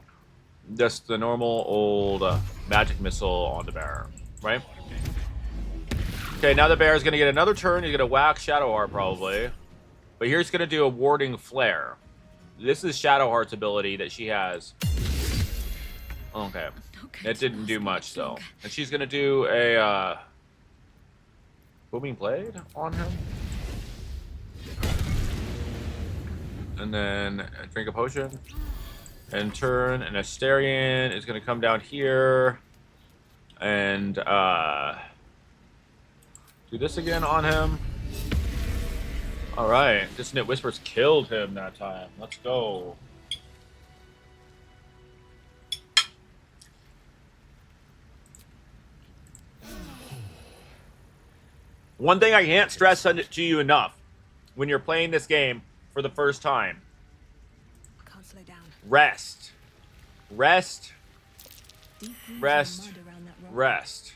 just the normal old magic missile on the bear. Right? Okay, now the bear is gonna get another turn. He's gonna whack Shadowheart probably. But here's going to do a warding flare. This is Shadowheart's ability that she has. Okay. It didn't do much, though. And she's going to do a booming blade on him. And then drink a potion. And turn. And Asterion is going to come down here. And do this again on him. Alright, Dissonant Whispers killed him that time. Let's go. One thing I can't stress to you enough when you're playing this game for the first time. I can't slow down. Rest. Rest. Rest. Rest.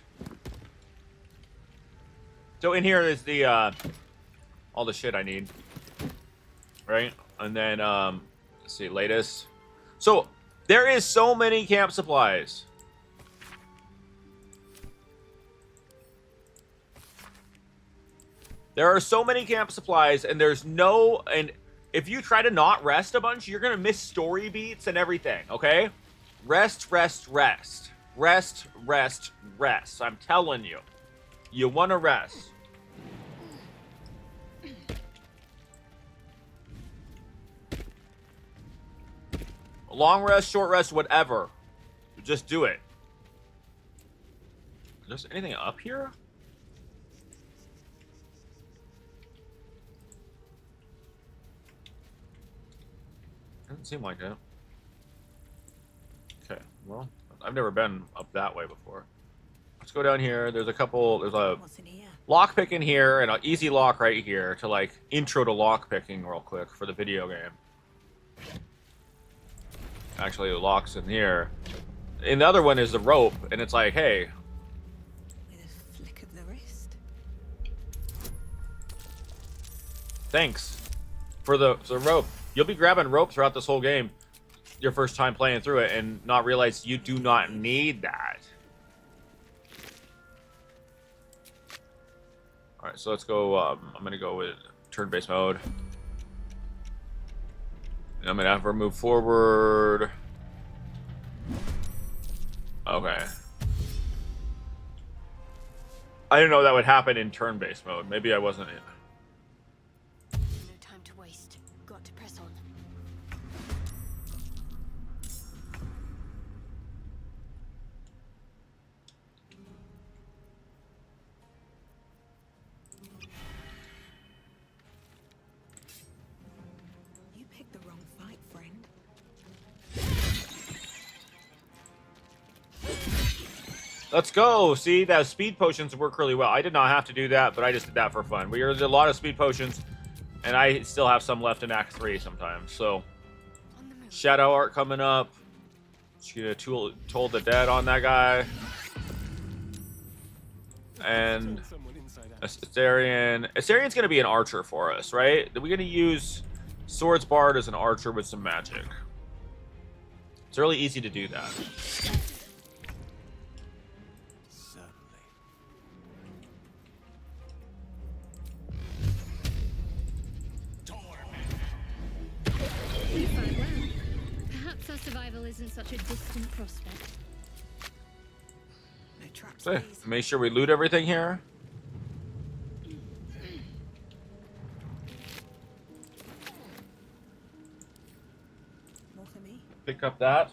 So in here is the all the shit I need, right? And then, let's see, latest. So, there is so many camp supplies. There are so many camp supplies, and there's no... And if you try to not rest a bunch, you're going to miss story beats and everything, okay? Rest, rest, rest. Rest, rest, rest. I'm telling you. You want to rest. Long rest, short rest, whatever. Just do it. Is there anything up here? Doesn't seem like it. Okay, well, I've never been up that way before. Let's go down here. There's a couple. There's a lock pick in here and an easy lock right here to like intro to lock picking real quick for the video game. Actually, the lock's in here. And the other one is the rope, and it's like, hey. With a flick of the wrist. Thanks for the rope. You'll be grabbing rope throughout this whole game, your first time playing through it, and not realize you do not need that. All right, so let's go. I'm gonna go with turn-based mode. And I'm gonna have her move forward. Okay. I didn't know that would happen in turn-based mode. Maybe I wasn't. No time to waste. Got to press on. You picked the wrong fight, friend. Let's go. See, that speed potions work really well. I did not have to do that, but I just did that for fun. We used a lot of speed potions, and I still have some left in Act 3 sometimes. So, shadow art coming up. She told the dead on that guy. And Asterion. Asterian's going to be an archer for us, right? We're going to use Swords Bard as an archer with some magic. It's really easy to do that. You fight well. Perhaps our survival isn't such a distant prospect. No traps, So, please. make sure we loot everything here. More for me. Pick up that.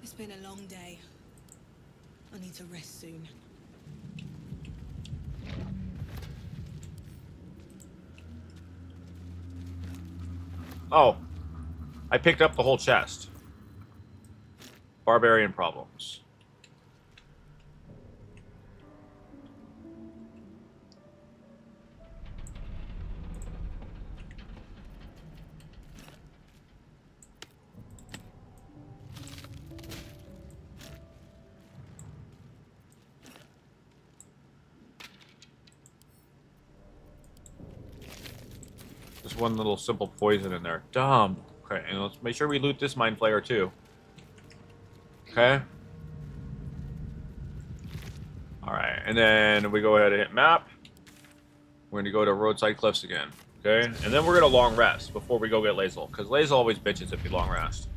It's been a long day. I need to rest soon. Oh, I picked up the whole chest. Barbarian problems. Just one little simple poison in there. Dumb. Okay, and let's make sure we loot this mind flayer too. Okay. Alright, and then we go ahead and hit map. We're gonna go to roadside cliffs again. Okay? And then we're gonna long rest before we go get Lae'zel. Because Lae'zel always bitches if you long rest.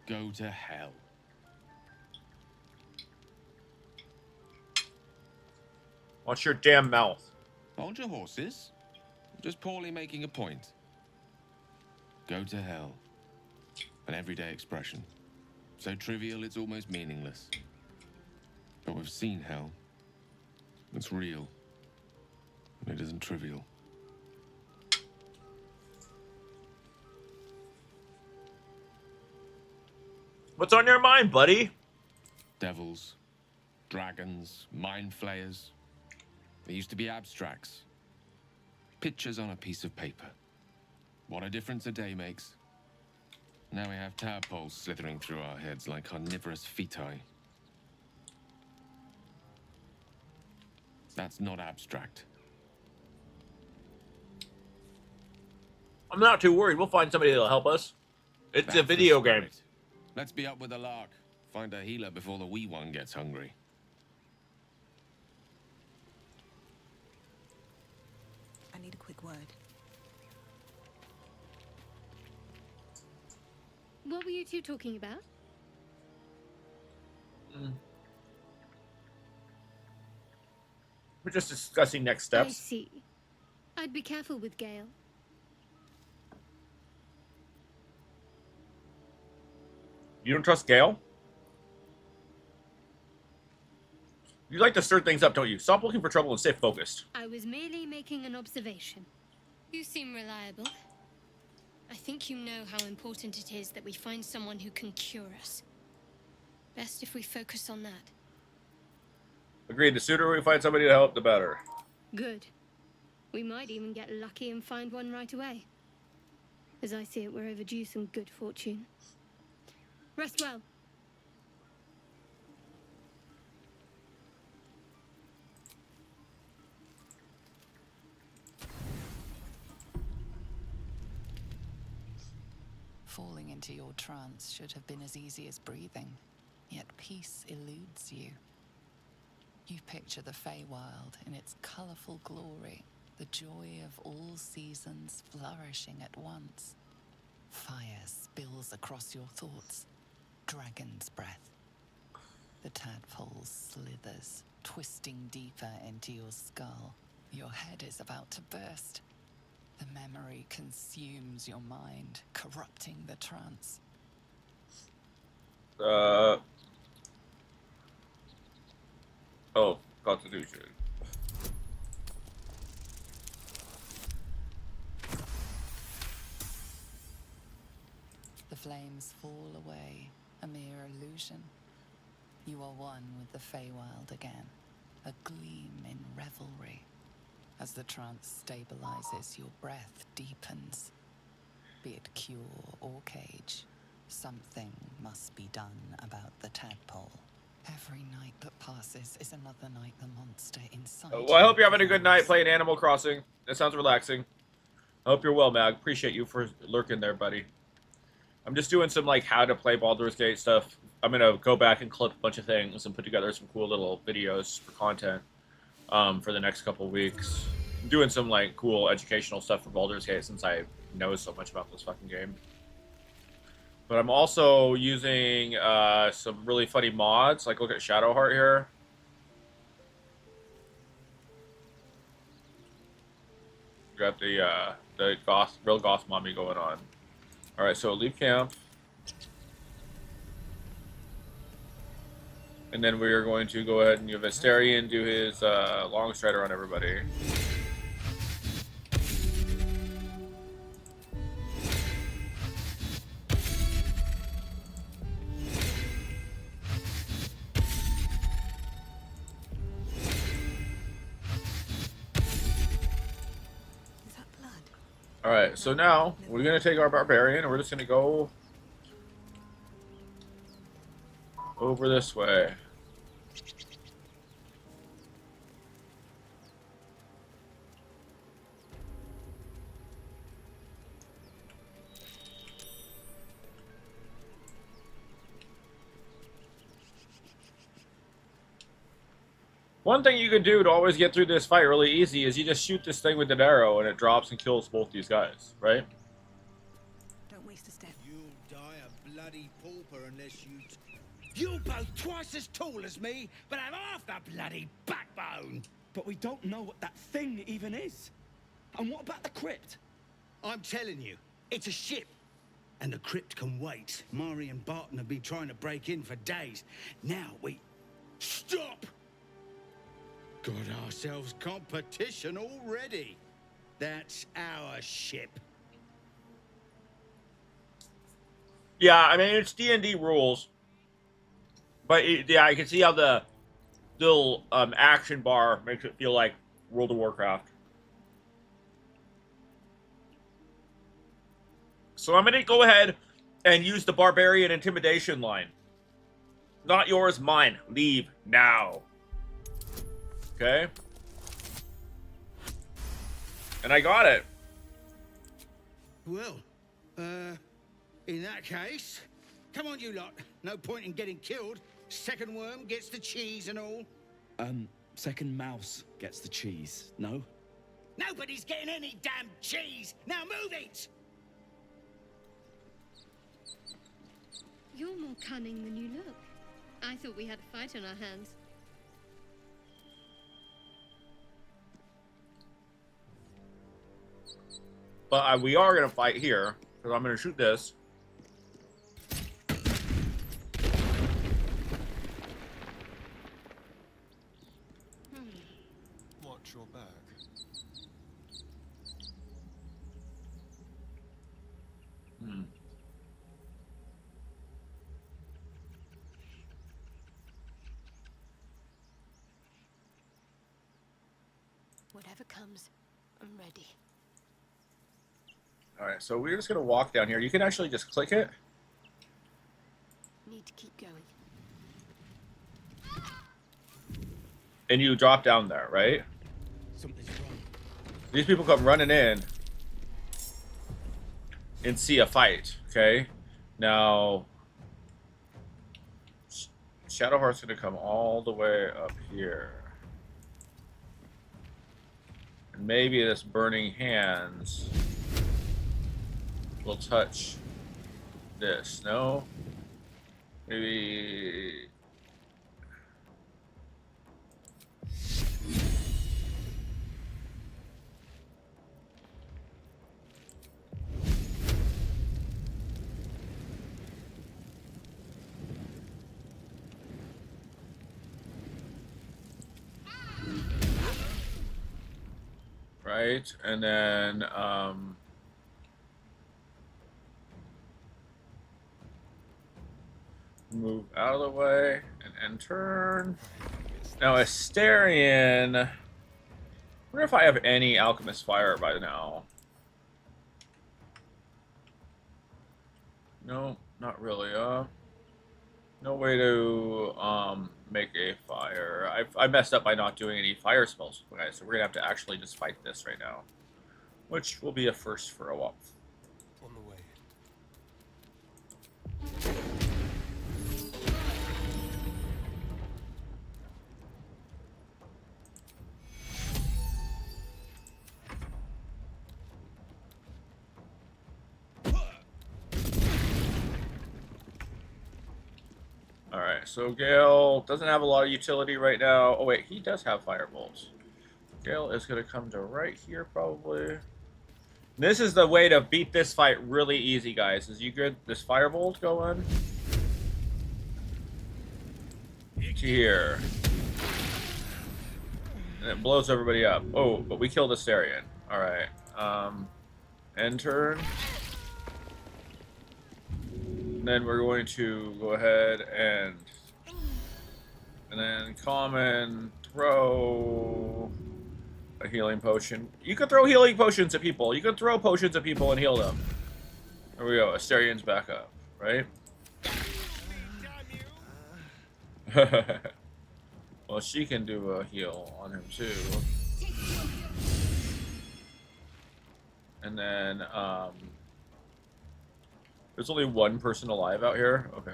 Go to hell. Watch your damn mouth. Hold your horses. Just poorly making a point. Go to hell. An everyday expression. So trivial it's almost meaningless. But we've seen hell. It's real. And it isn't trivial. What's on your mind, buddy? Devils, dragons, mind flayers. They used to be abstracts. Pictures on a piece of paper. What a difference a day makes. Now we have tadpoles slithering through our heads like carnivorous feti. That's not abstract. I'm not too worried. We'll find somebody that'll help us. It's a video game. Let's be up with the lark. Find a healer before the wee one gets hungry. I need a quick word. What were you two talking about? We're just discussing next I steps. see. I'd be careful with Gale. You don't trust Gale? You like to stir things up, don't you? Stop looking for trouble and stay focused. I was merely making an observation. You seem reliable. I think you know how important it is that we find someone who can cure us. Best if we focus on that. Agreed. The sooner we find somebody to help, the better. Good. We might even get lucky and find one right away. As I see it, we're overdue some good fortune. Rest well. Falling into your trance should have been as easy as breathing, yet peace eludes you. You picture the Feywild in its colourful glory, the joy of all seasons flourishing at once. Fire spills across your thoughts, dragon's breath. The tadpole slithers, twisting deeper into your skull. Your head is about to burst. The memory consumes your mind, corrupting the trance. Oh, Constitution. The flames fall away, a mere illusion. You are one with the Feywild again, a gleam in revelry. As the trance stabilizes, your breath deepens. Be it cure or cage, something must be done about the tadpole. Every night that passes is another night the monster inside. Well, I hope you're having a good night playing Animal Crossing. That sounds relaxing. I hope you're well, Mag. Appreciate you for lurking there, buddy. I'm just doing some like how to play Baldur's Gate stuff. I'm gonna go back and clip a bunch of things and put together some cool little videos for content for the next couple weeks. I'm doing some like cool educational stuff for Baldur's Gate since I know so much about this fucking game. But I'm also using some really funny mods. Like, look at Shadowheart here. Got the real goth mommy going on. All right, so leave camp, and then we are going to go ahead and have Asterion do his long strider on everybody. Alright, so now we're going to take our barbarian and we're just going to go over this way. One thing you can do to always get through this fight really easy is you just shoot this thing with an arrow and it drops and kills both these guys, right? Don't waste a step. You'll die a bloody pauper unless you... You're both twice as tall as me, but have half the bloody backbone! But we don't know what that thing even is. And what about the crypt? I'm telling you, it's a ship. And the crypt can wait. Mari and Barton have been trying to break in for days. Now we... Stop! Got ourselves competition already. That's our ship. Yeah, I mean, it's D&D rules. But, yeah, I can see how the little action bar makes it feel like World of Warcraft. So I'm going to go ahead and use the Barbarian Intimidation line. Not yours, mine. Leave now. Okay? And I got it. Well, in that case, come on, you lot. No point in getting killed. Second worm gets the cheese and all. Second mouse gets the cheese, no? Nobody's getting any damn cheese. Now move it! You're more cunning than you look. I thought we had a fight on our hands. But we are going to fight here, because I'm going to shoot this. Watch your back. Whatever comes, I'm ready. Alright, so we're just going to walk down here. You can actually just click it. Need to keep going. And you drop down there, right? Something's wrong. These people come running in and see a fight, okay? Now, Shadowheart's going to come all the way up here. And maybe this Burning Hands will touch this. No? Maybe... Right, and then move out of the way and turn. Now Asterion. I wonder if I have any Alchemist Fire by now. No, not really. No way to make a fire. I messed up by not doing any fire spells, guys. So we're gonna have to actually just fight this right now, which will be a first for a while. On the way. Alright, so Gale doesn't have a lot of utility right now. Oh wait, he does have Firebolts. Gale is going to come to right here, probably. This is the way to beat this fight really easy, guys. Is you get this Firebolt going to here. And it blows everybody up. Oh, but we killed Asterion. Alright. End turn. Then we're going to go ahead and then common throw a healing potion. You can throw healing potions at people. You can throw potions at people and heal them. There we go. Asterion's back up, right? Well, she can do a heal on him too. And then there's only one person alive out here? Okay.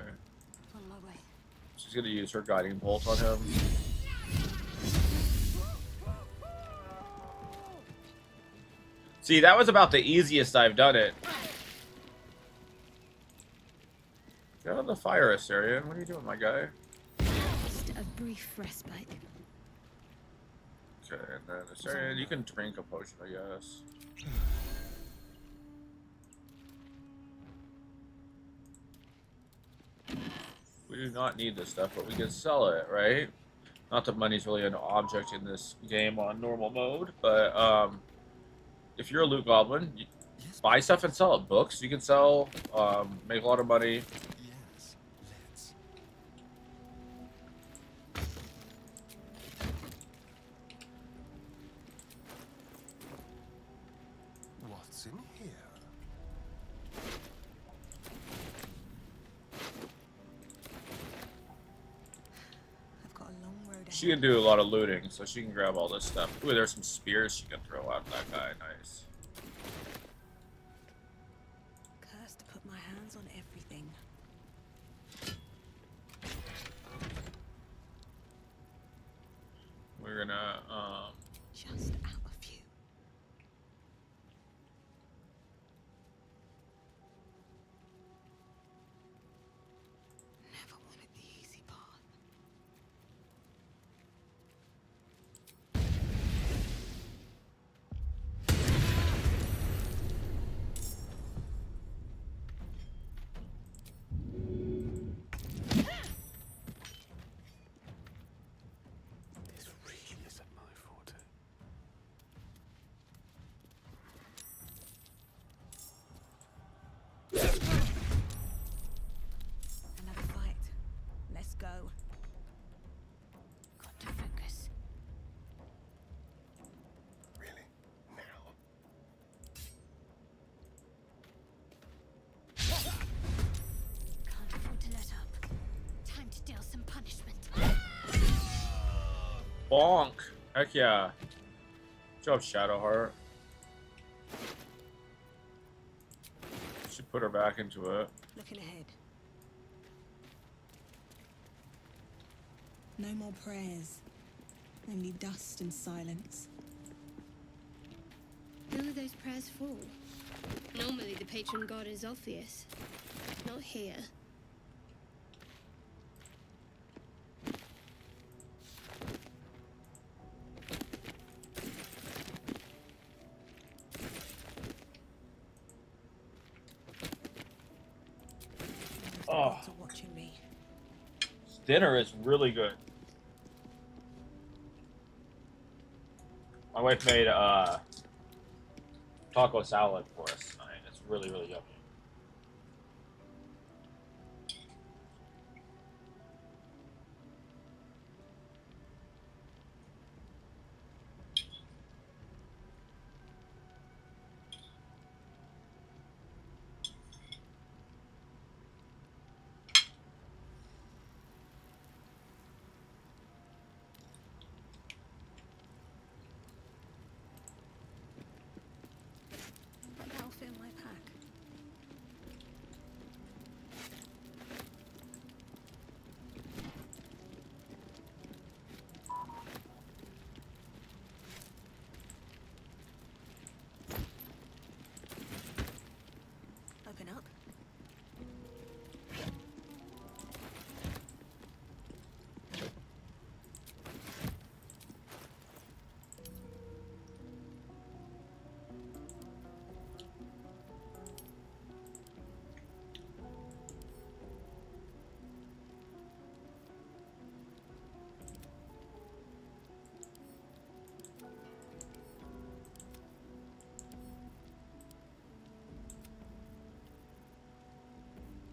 On my way. She's gonna use her guiding bolt on him. See, that was about the easiest I've done it. Get out of the fire, Asterion. What are you doing, my guy? Just a brief respite. Okay, and then Asterion, you can drink a potion, I guess. We do not need this stuff, but we can sell it, right? Not that money's really an object in this game on normal mode, but if you're a loot goblin, you buy stuff and sell it. Books you can sell, make a lot of money. Yes, let's. What's in here? I've got a long road ahead. She can do a lot of looting, so she can grab all this stuff. Ooh, there's some spears she can throw at that guy. Nice. Cursed to put my hands on everything. We're gonna Just out of view. Never wanted the easy path. This really isn't my forte. Another fight. Let's go. Got to focus. Really? Now? Can't afford to let up. Time to deal some punishment. bonk. Heck yeah. Good job, Shadowheart. Should put her back into it. Looking ahead. No more prayers. Only dust and silence. Who are those prayers for? Normally the patron god is obvious. Not here. Oh, Gods are watching me. this dinner is really good. My wife made taco salad for us tonight. It's really, really yummy. That'll fit in my pack. Open up.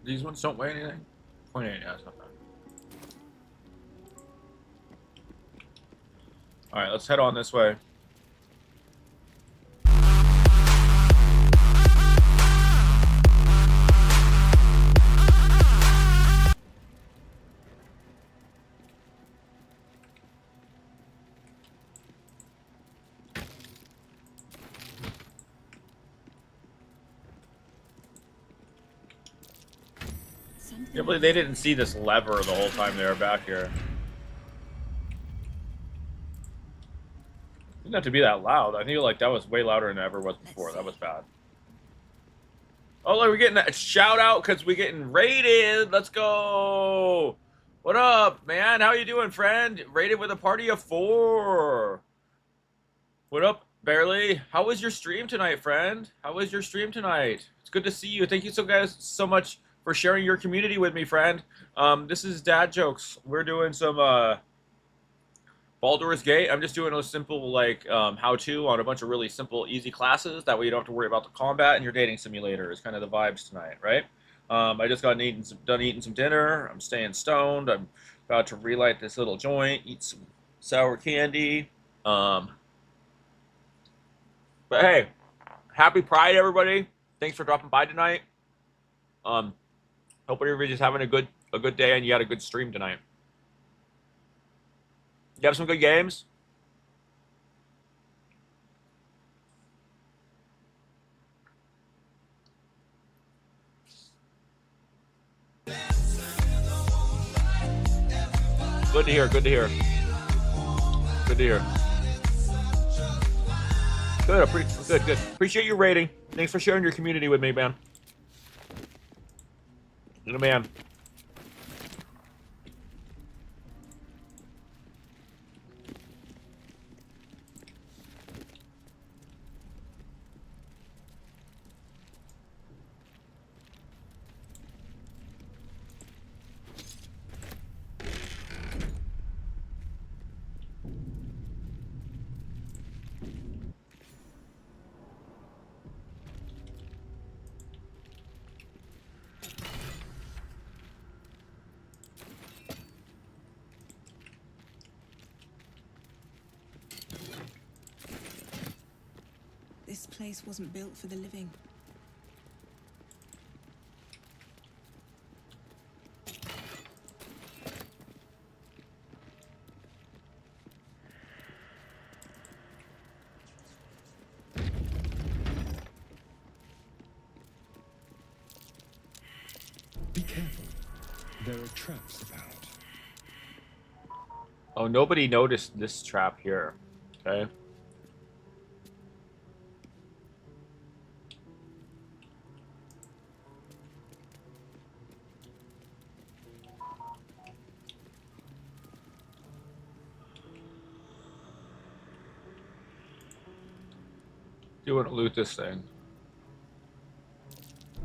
These ones don't weigh anything? 0.8, yeah, that's not bad. Alright, let's head on this way. Something Can't believe they didn't see this lever the whole time they were back here. Didn't have to be that loud. I feel like that was way louder than it ever was before. That was bad. Oh, look, we're getting a shout out because we're getting raided. Let's go. What up, man? How you doing, friend? Raided with a party of 4. What up, Barely? How was your stream tonight, friend? How was your stream tonight? It's good to see you. Thank you guys so much for sharing your community with me, friend. This is Dad Jokes. We're doing some Baldur's Gate. I'm just doing a simple like how-to on a bunch of really simple, easy classes. That way you don't have to worry about the combat, and your dating simulator is kind of the vibes tonight, right? I just got done eating some dinner. I'm staying stoned. I'm about to relight this little joint, eat some sour candy. But hey, happy Pride, everybody! Thanks for dropping by tonight. Hope everybody's having a good day, and you had a good stream tonight. You have some good games? Good to hear, good to hear. Good to hear. Good. Appreciate your rating. Thanks for sharing your community with me, man. You're the man. This place wasn't built for the living. Be careful. There are traps about. Oh, nobody noticed this trap here. Okay. You want to loot this thing.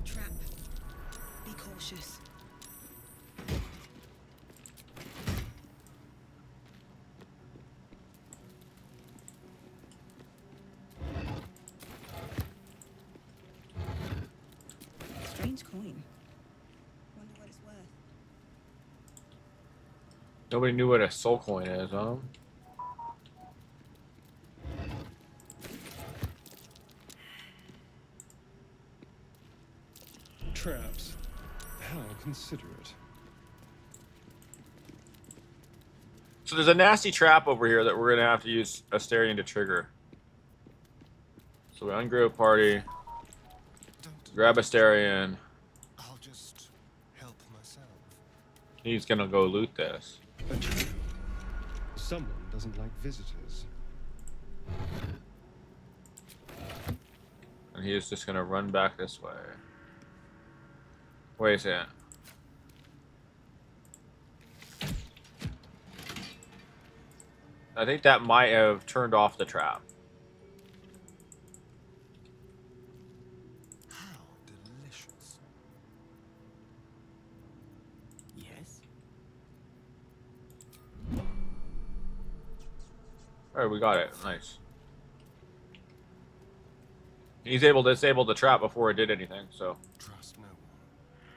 Trap. Be cautious. Strange coin. Wonder what it's worth. Nobody knew what a soul coin is, huh? Traps. How considerate. So there's a nasty trap over here that we're gonna have to use Asterion to trigger. So we ungroup party, grab Asterion. I'll just help myself. He's gonna go loot this. Someone doesn't like visitors. And he's just gonna run back this way. Wait a second. I think that might have turned off the trap. How delicious. Yes? Alright, we got it. Nice. He's able to disable the trap before it did anything, so. Trust no one.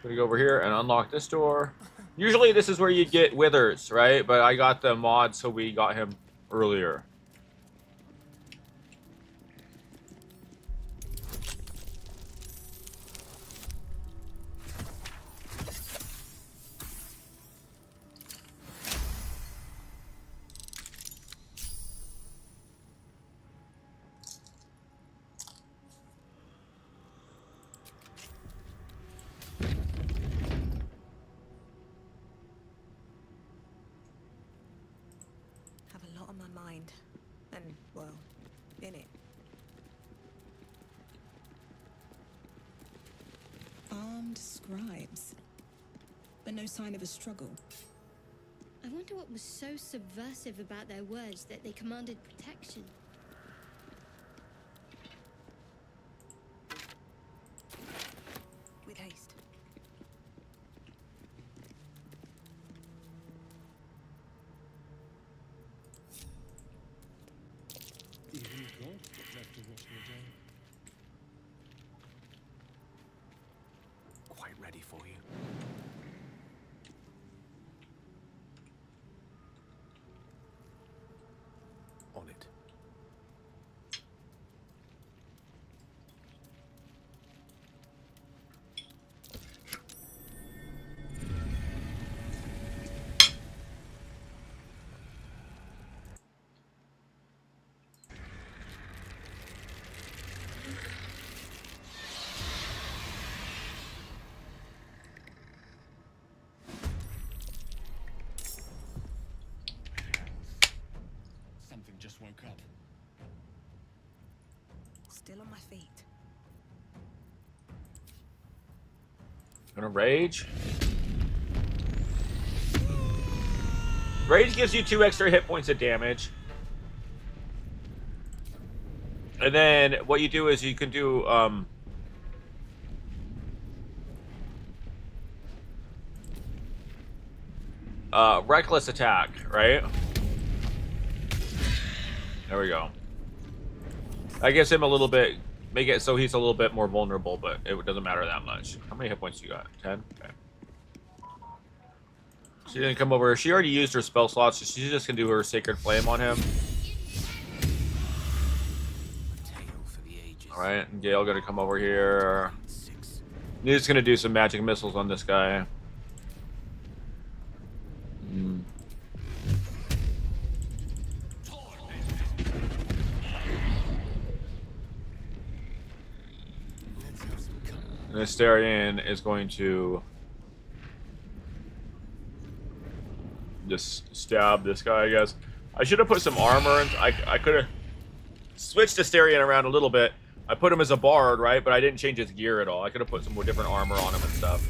Gonna go over here and unlock this door. Usually this is where you get withers, right? But I got the mod, so we got him earlier. Have a lot on my mind. And, well, in it. Armed scribes. But no sign of a struggle. I wonder what was so subversive about their words that they commanded protection. With haste. Do what you were doing. Quite ready for you. On it. Something just woke up. Still on my feet. Gonna rage. Rage gives you 2 extra hit points of damage. And then what you do is you can do reckless attack, right? There we go. I gives him a little bit, make it so he's a little bit more vulnerable, but it doesn't matter that much. How many hit points you got? 10? Okay. She didn't come over. She already used her spell slots, so she's just gonna do her Sacred Flame on him. Alright, and Gale gonna come over here. He's just gonna do some magic missiles on this guy. And Astarion is going to just stab this guy, I guess. I should have put some armor in. I could have switched Astarion around a little bit. I put him as a bard, right? But I didn't change his gear at all. I could have put some more different armor on him and stuff.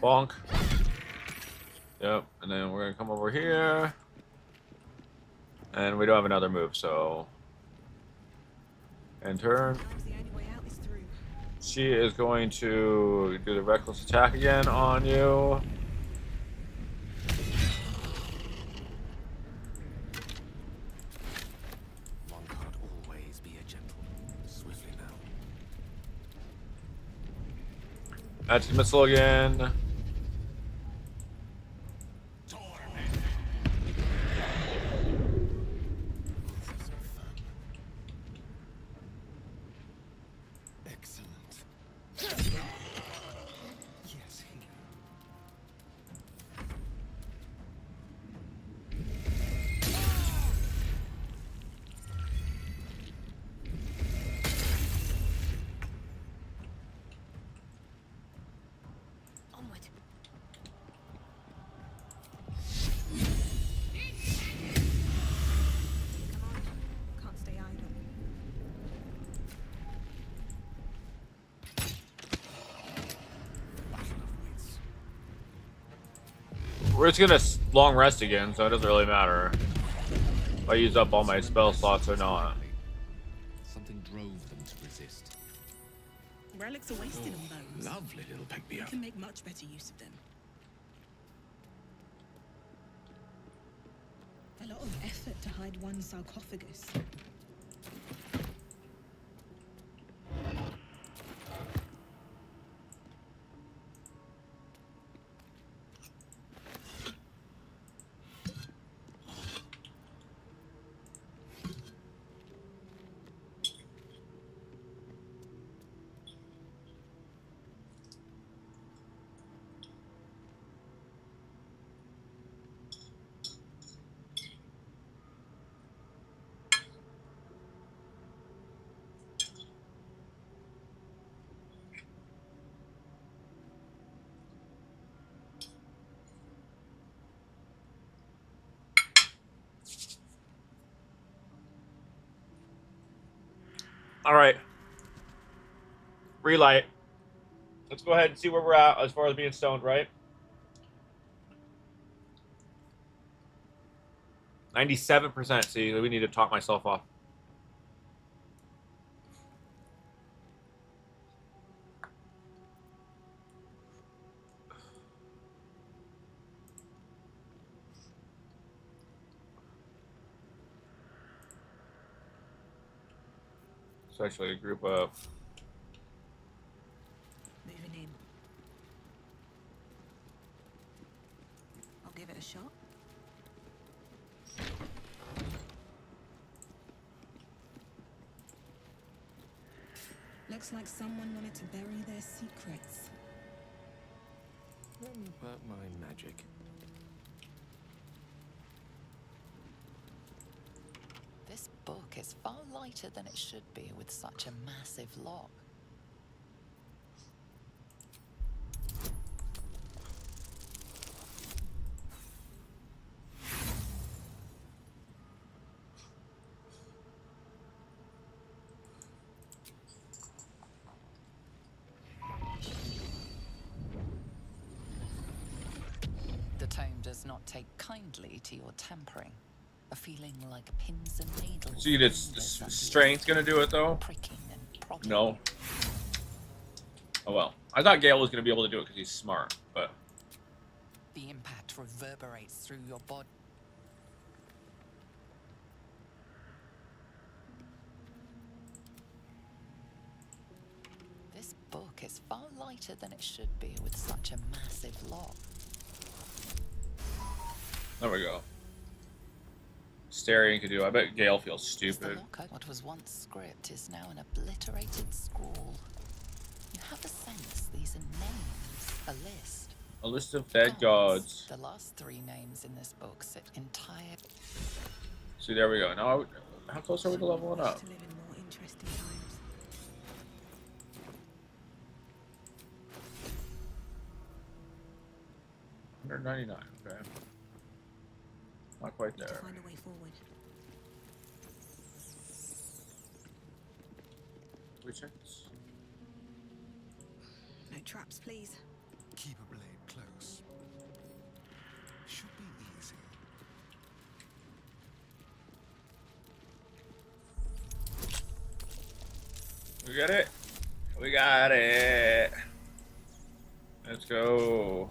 Bonk. Yep, and then we're gonna come over here. And we don't have another move, so... And turn. She is going to do the reckless attack again on you. One can't always be a gentle. Swiftly now. Magic missile again. We're just gonna long rest again, so it doesn't really matter if I use up all my spell slots or not. Something drove them to resist. Relics are wasted on those. Lovely little We pick-me-up. can make much better use of them. A lot of effort to hide one sarcophagus. All right. Relight. Let's go ahead and see where we're at as far as being stoned, right? 97%. See, we need to talk myself off. So actually group up. Moving in. I'll give it a shot. Looks like someone wanted to bury their secrets. Let me work my magic. This book is far lighter than it should be with such a massive lock. The tome does not take kindly to your tampering. A feeling like pins and needles. See, this strength gonna do it though? Pricking and prodding. No. Oh well. I thought Gale was gonna be able to do it because he's smart, but The impact reverberates through your body. This book is far lighter than it should be with such a massive lock. there we go. Staring can do. I bet Gale feels Is the stupid. locker what was once script is now an obliterated scrawl. You have a sense these are names, a list. A list of dead gods. The last 3 names in this book sit entire. See, there we go. Now, how close are we to leveling up? To live in more interesting times. 199. Okay. Not quite Need to there. find a way forward. We check this. No traps, please. Keep a blade close. Should be easy. We got it. We got it. Let's go.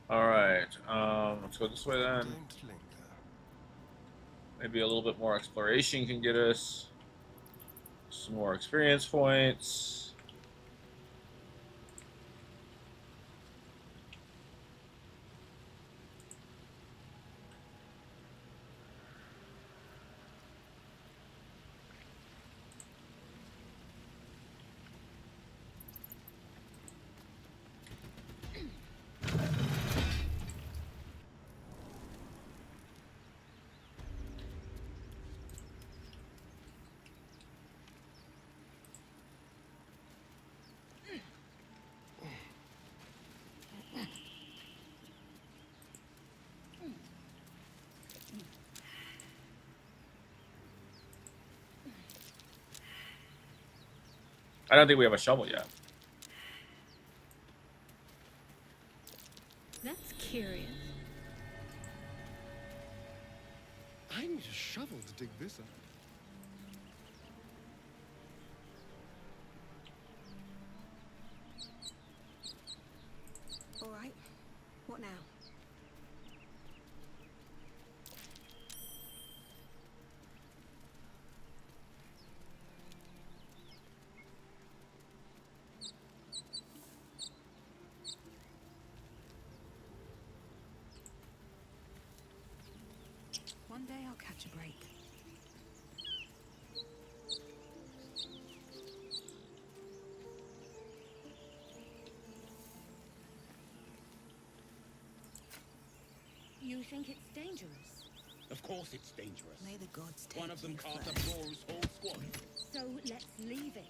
All right. Let's go this way then. Don't linger. Maybe a little bit more exploration can get us some more experience points. I don't think we have a shovel yet. That's curious. I need a shovel to dig this up. All right. What now? One day I'll catch a break. You think it's dangerous? Of course it's dangerous. May the gods take One of them you cast first. up Roru's whole squad. So let's leave it.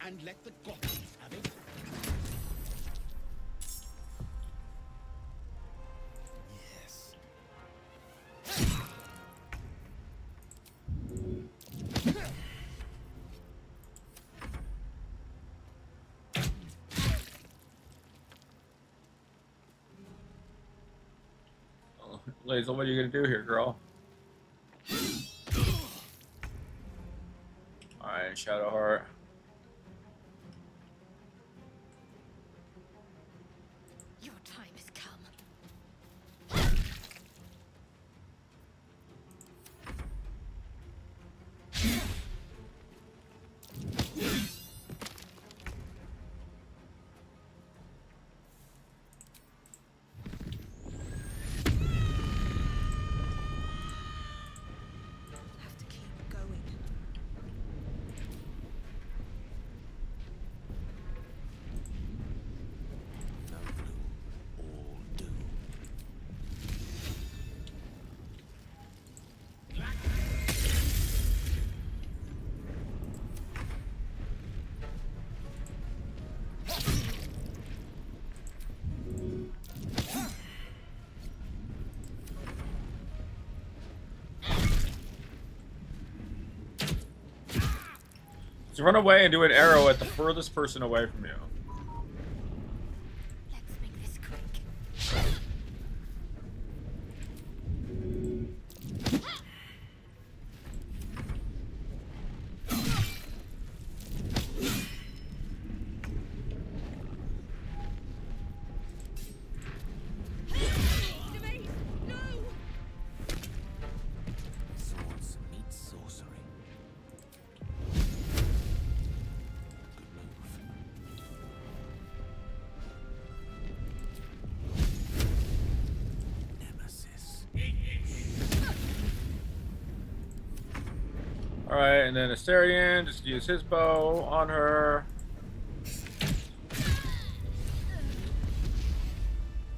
And let the gods have it. Lazel, what are you gonna do here, girl? Alright, Shadowheart. Your time has come. Have to keep going. No clue. All do. So run away and do an arrow at the furthest person away from you. Let's make this quick. Swords meet sorcery. Good move. Nemesis. Alright, and then Asterion, just use his bow on her.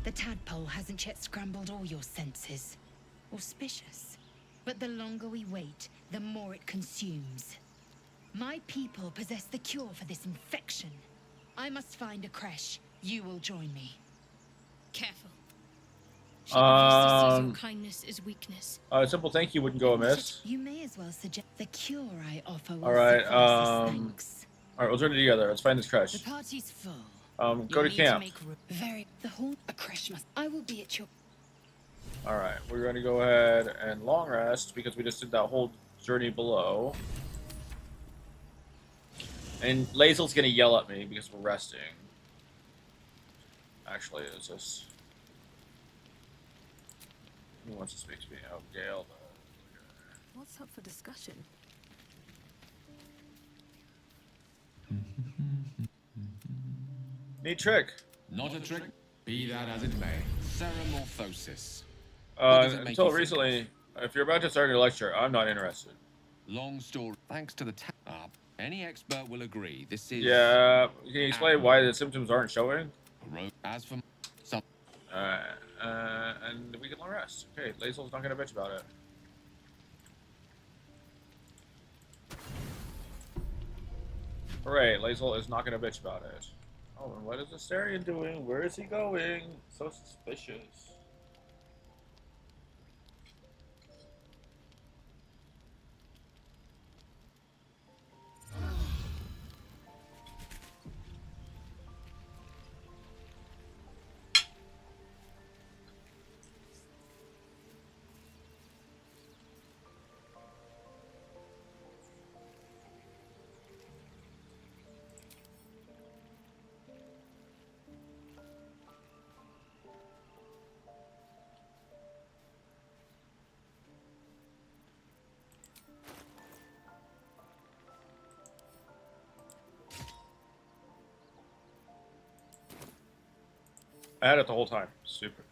The tadpole hasn't yet scrambled all your senses. Auspicious. But the longer we wait, the more it consumes. My people possess the cure for this infection. I must find a creche. You will join me. Careful. She refers to your kindness is weakness. A simple thank you wouldn't go amiss. You may as well suggest the cure I offer will Alright, suffice as thanks. alright, we'll journey together. Let's find this The creche. party's full. Go to camp. The whole a creche must. I will be at your. Alright, we're going to go ahead and long rest because we just did that whole journey below. And Lazel's going to yell at me because we're resting. Actually, it's just... Who wants to speak to me? Oh, Gale. What's up for discussion? Neat trick. Not a trick. Be that as it may. Ceramorphosis. What does it make Until you think recently, if you're about to start your lecture, I'm not interested. Long story. Thanks to the any expert will agree. This is Yeah, can you explain why the symptoms aren't showing? as for some. And we can long rest. Okay, Lazel's not gonna bitch about it. Hooray, Lazel is not gonna bitch about it. Oh, and what is Asterion doing? Where is he going? So suspicious. I had it the whole time. Super.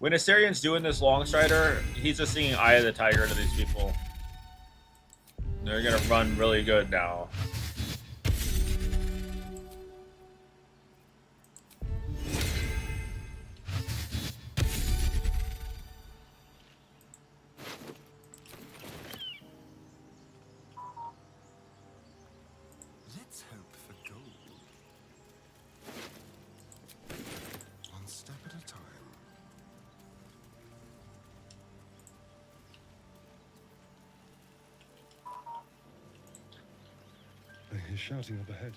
When Asterian's doing this long strider, he's just singing Eye of the Tiger to these people. They're gonna run really good now. Let's hope for gold. hear shouting up ahead.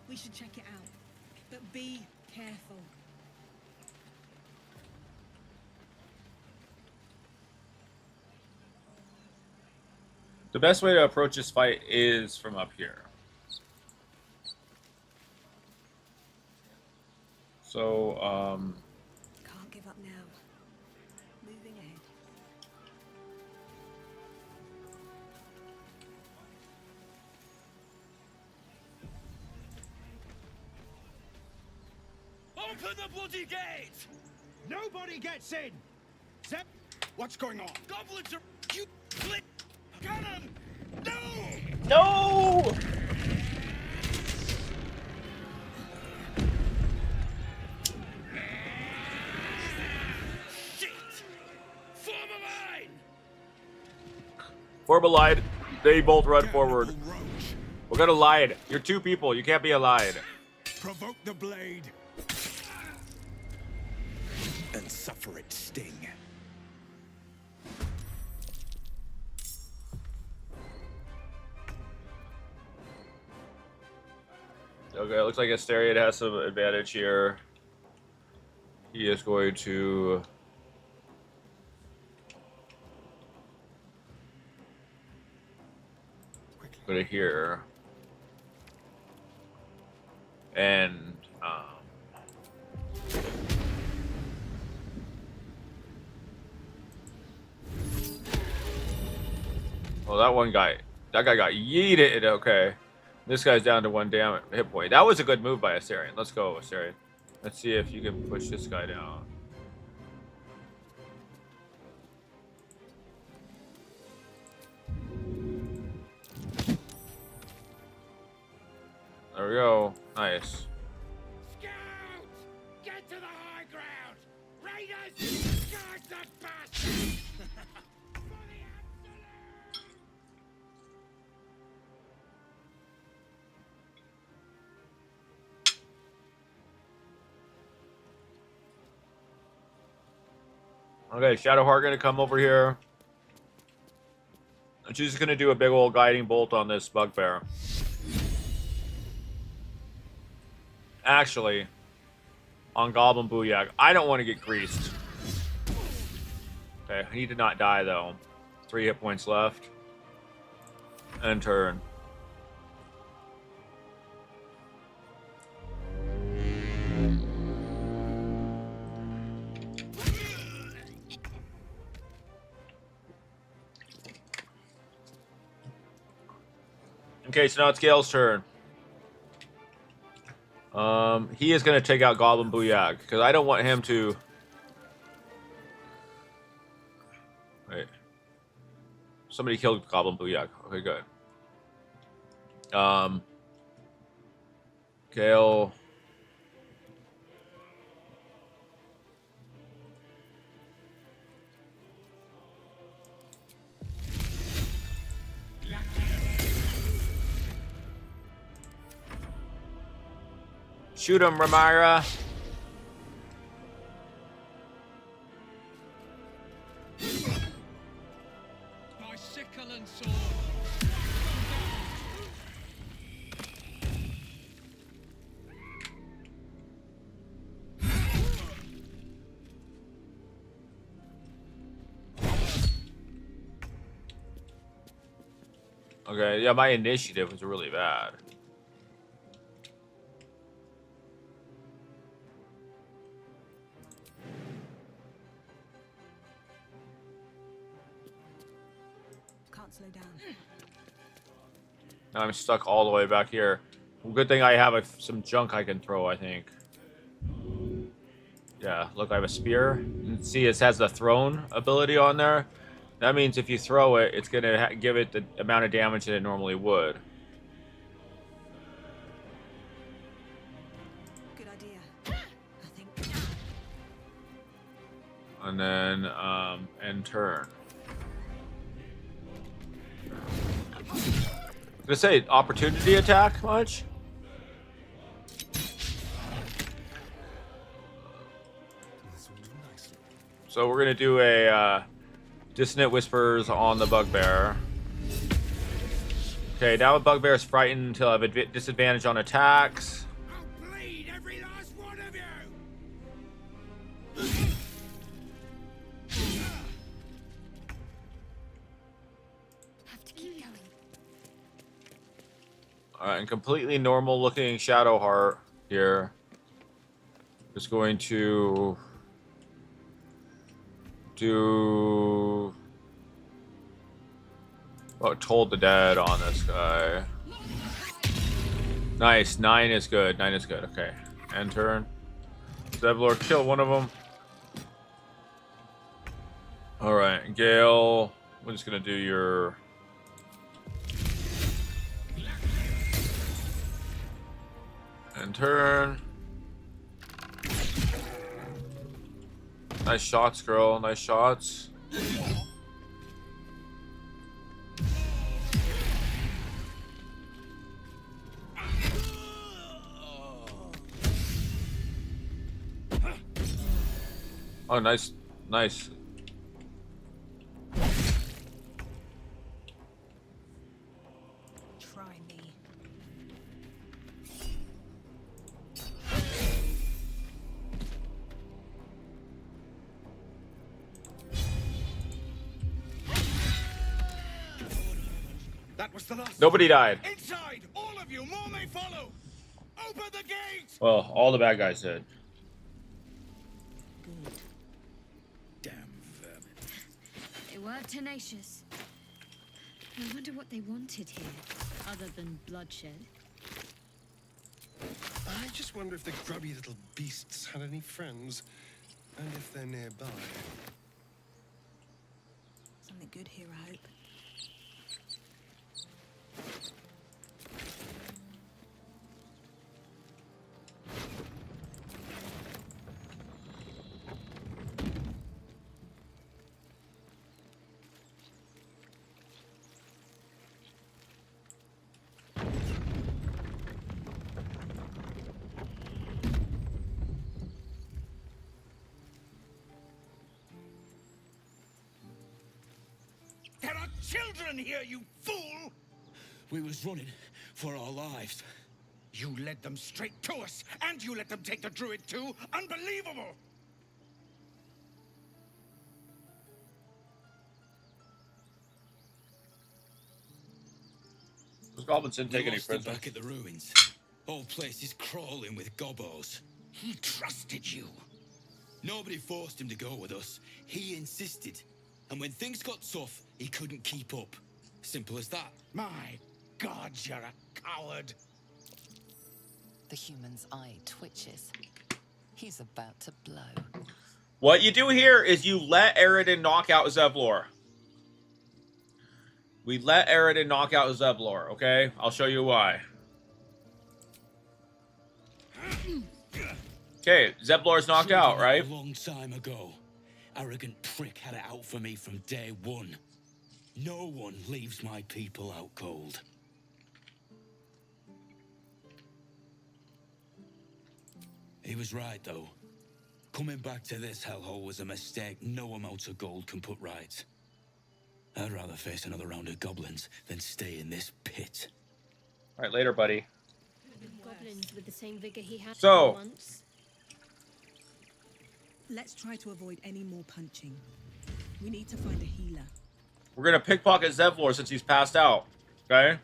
We should check it out. But be careful. The best way to approach this fight is from up here. So, Can't give up now. Moving ahead. Open the bloody gate! Nobody gets in! Zep, what's going on? Goblins are... You... Flip! Cannon! No! no! Shit! Form a line! Form a line. They both run forward. We're gonna lie. You're two people. You can't be allied. Provoke the blade. And suffer its sting. Okay, looks like Astarion has some advantage here. He is going to... go to here. And, well, that one guy. That guy got yeeted. Okay. This guy's down to 1 hit point. That was a good move by Astarion. Let's go, Astarion. Let's see if you can push this guy down. There we go. Nice. Scouts! Get to the high ground! Raiders! Guard the bastards! Okay, Shadowheart gonna come over here. And she's gonna do a big old guiding bolt on this bugbear. Actually, on Goblin Booyag, I don't want to get greased. Okay, he did not die though. 3 hit points left. And turn. Okay, so now it's Gale's turn. He is going to take out Goblin Booyag, because I don't want him to... Wait. Somebody killed Goblin Booyag. Okay, good. Gale... Shoot him, Ramira. By sickle and sword. Okay, yeah, my initiative was really bad. Slow down. Now I'm stuck all the way back here. Well, good thing I have some junk I can throw, I think. Yeah, look, I have a spear. And see, it has the thrown ability on there. That means if you throw it, it's going to give it the amount of damage that it normally would. Good idea. I think. And then, end turn. Gonna say opportunity attack much? So we're gonna do a dissonant whispers on the bugbear. Okay, now a bugbear is frightened until I have a disadvantage on attacks. I'll bleed every last one of you! Have to keep going. Alright, and completely normal looking Shadowheart here. Just going to do Told the Dead on this guy. Nice, 9 is good. 9 is good. Okay. End turn. Zevlor, kill one of them. Alright, Gale. We're just gonna do your end turn. Nice shots, girl. Nice shots. Oh, nice. Nice. Try me. That was the last. Nobody died. Inside, all of you. More may follow. Open the gate. Well, all the bad guys did. Good. Damn vermin. They were tenacious. I wonder what they wanted here, other than bloodshed. I just wonder if the grubby little beasts had any friends, and if they're nearby. Something good here, I hope. There are children here, you fool! We was running for our lives. You led them straight to us, and you let them take the druid too? Unbelievable! Those goblins didn't take We any lost him prisoners. back at the ruins. Whole place is crawling with gobos. He trusted you. Nobody forced him to go with us. He insisted. And when things got tough, he couldn't keep up. Simple as that. My God, you're a coward. The human's eye twitches. He's about to blow. What you do here is you let Eridan knock out Zevlor. We let Eridan knock out Zevlor, okay? I'll show you why. Okay, Zevlor's knocked out, right? A long time ago. Arrogant prick had it out for me from day one. No one leaves my people out cold. He was right, though. Coming back to this hellhole was a mistake no amount of gold can put right. I'd rather face another round of goblins than stay in this pit. All right, later, buddy. Goblins with the same vigor he had So- once. Let's try to avoid any more punching. We need to find a healer. We're gonna pickpocket Zevlor since he's passed out, okay?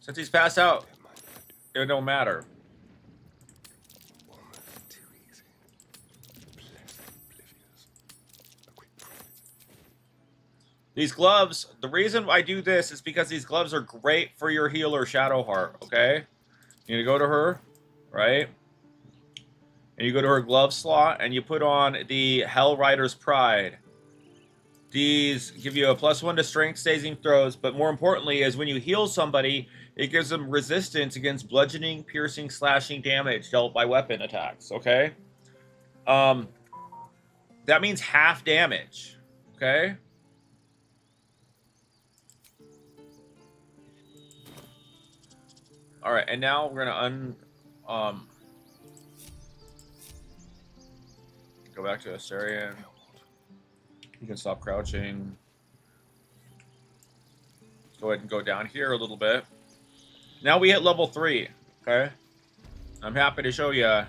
Since he's passed out, it don't matter. These gloves, the reason I do this is because these gloves are great for your healer, Shadowheart, okay? You need to go to her, right? And you go to her glove slot, and you put on the Hell Rider's Pride. These give you a +1 to strength saving throws, but more importantly is when you heal somebody, it gives them resistance against bludgeoning, piercing, slashing damage dealt by weapon attacks, okay? That means half damage, okay? All right, and now we're gonna Go back to Astarion. You can stop crouching. Let's go ahead and go down here a little bit. Now we hit level 3, okay? I'm happy to show you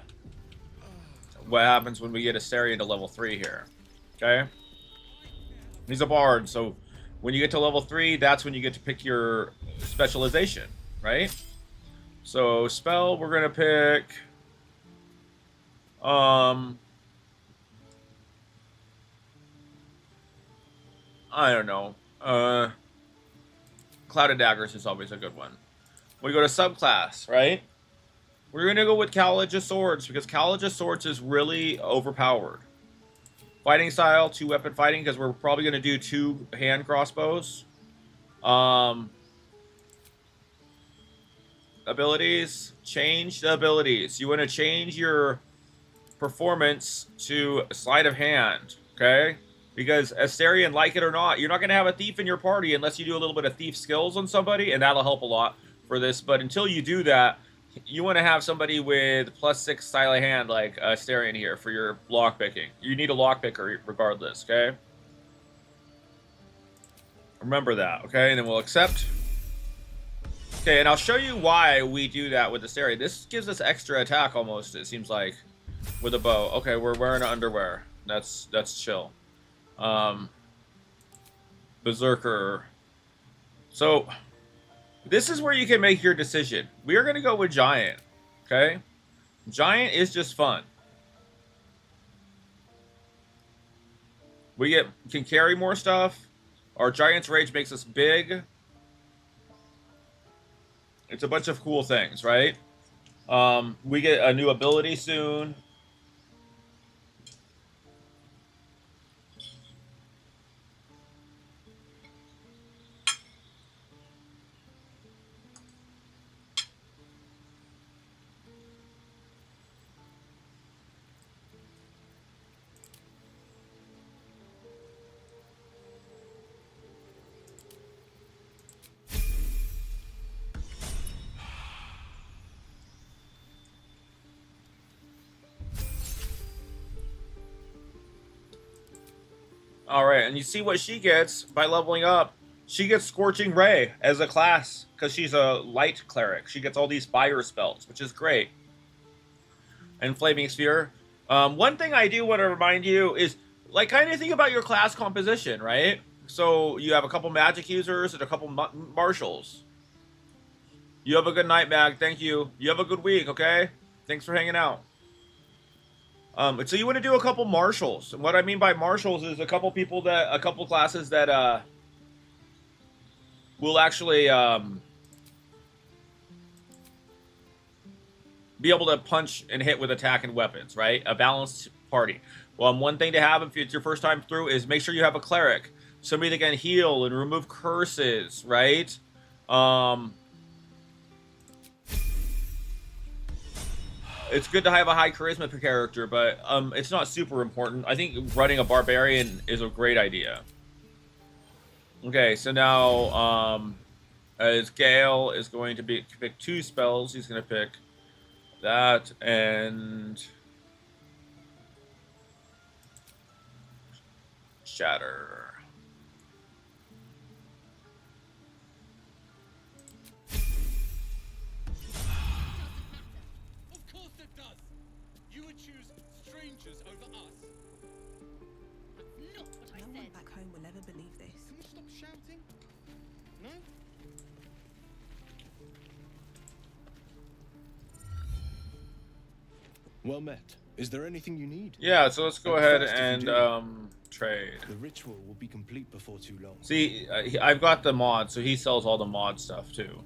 what happens when we get Astarion to level 3 here, okay? He's a bard, so when you get to level 3, that's when you get to pick your specialization, right? So spell, we're gonna pick I don't know. Clouded Daggers is always a good one. We go to subclass, right? We're gonna go with College of Swords because College of Swords is really overpowered. Fighting style, 2-weapon fighting, because we're probably gonna do 2 hand crossbows. Abilities, change the abilities. You want to change your performance to sleight of hand, okay? Because Astarion, like it or not, you're not going to have a thief in your party unless you do a little bit of thief skills on somebody, and that'll help a lot for this. But until you do that, you want to have somebody with +6 sleight of hand like Astarion here for your lockpicking. You need a lockpicker regardless, okay? Remember that, okay? And then we'll accept. Okay, and I'll show you why we do that with Astarion. This gives us extra attack almost, it seems like, with a bow. Okay, we're wearing underwear. That's chill. Berserker. So, this is where you can make your decision. We are going to go with Giant, okay? Giant is just fun. We can carry more stuff. Our Giant's Rage makes us big. It's a bunch of cool things, right? We get a new ability soon. Alright, and you see what she gets by leveling up. She gets Scorching Ray as a class, because she's a light cleric. She gets all these fire spells, which is great. And Flaming Sphere. One thing I do want to remind you is, like, kind of think about your class composition, right? So, you have a couple magic users and a couple marshals. You have a good night, Mag. Thank you. You have a good week, okay? Thanks for hanging out. So you want to do a couple marshals. And what I mean by marshals is a couple classes that will actually be able to punch and hit with attack and weapons, right? A balanced party. Well, one thing to have if it's your first time through is make sure you have a cleric, somebody that can heal and remove curses, right? It's good to have a high charisma per character, but it's not super important. I think running a barbarian is a great idea. Okay, so now as Gale is going to pick 2 spells, he's going to pick that and Shatter. Well met. Is there anything you need? Yeah, so let's go ahead and trade. The ritual will be complete before too long. See, I've got the mod, so he sells all the mod stuff too.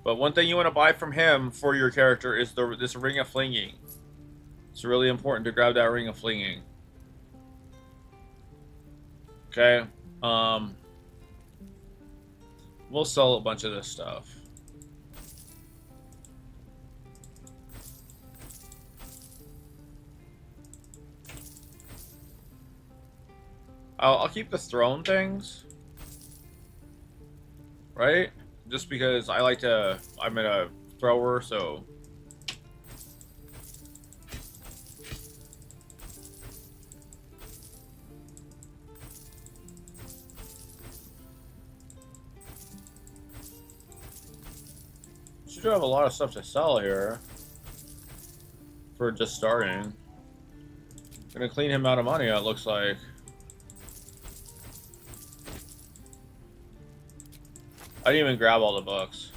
But one thing you want to buy from him for your character is this Ring of Flinging. It's really important to grab that Ring of Flinging. Okay. We'll sell a bunch of this stuff. I'll keep the throne things. Right? Just because I'm gonna thrower, so. Should have a lot of stuff to sell here for just starting. Gonna clean him out of money, it looks like. I didn't even grab all the books.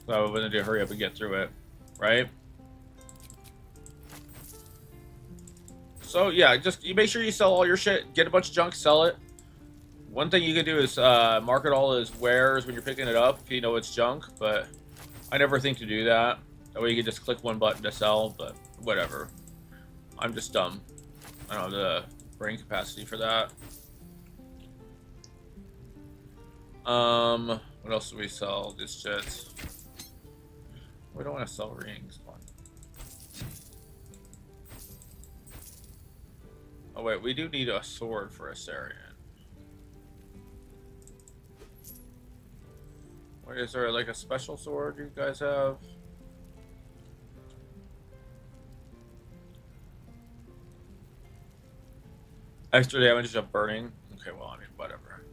So I wanted to hurry up and get through it, right? So yeah, just you make sure you sell all your shit, get a bunch of junk, sell it. One thing you can do is mark it all as wares when you're picking it up if you know it's junk, but I never think to do that. That way you can just click one button to sell, but whatever. I'm just dumb. I don't have the brain capacity for that. What else do we sell? Just jets. We don't want to sell rings. Oh wait, we do need a sword for Astarion. Wait, is there like a special sword you guys have? Extra damage of burning? Okay, well, I mean, whatever.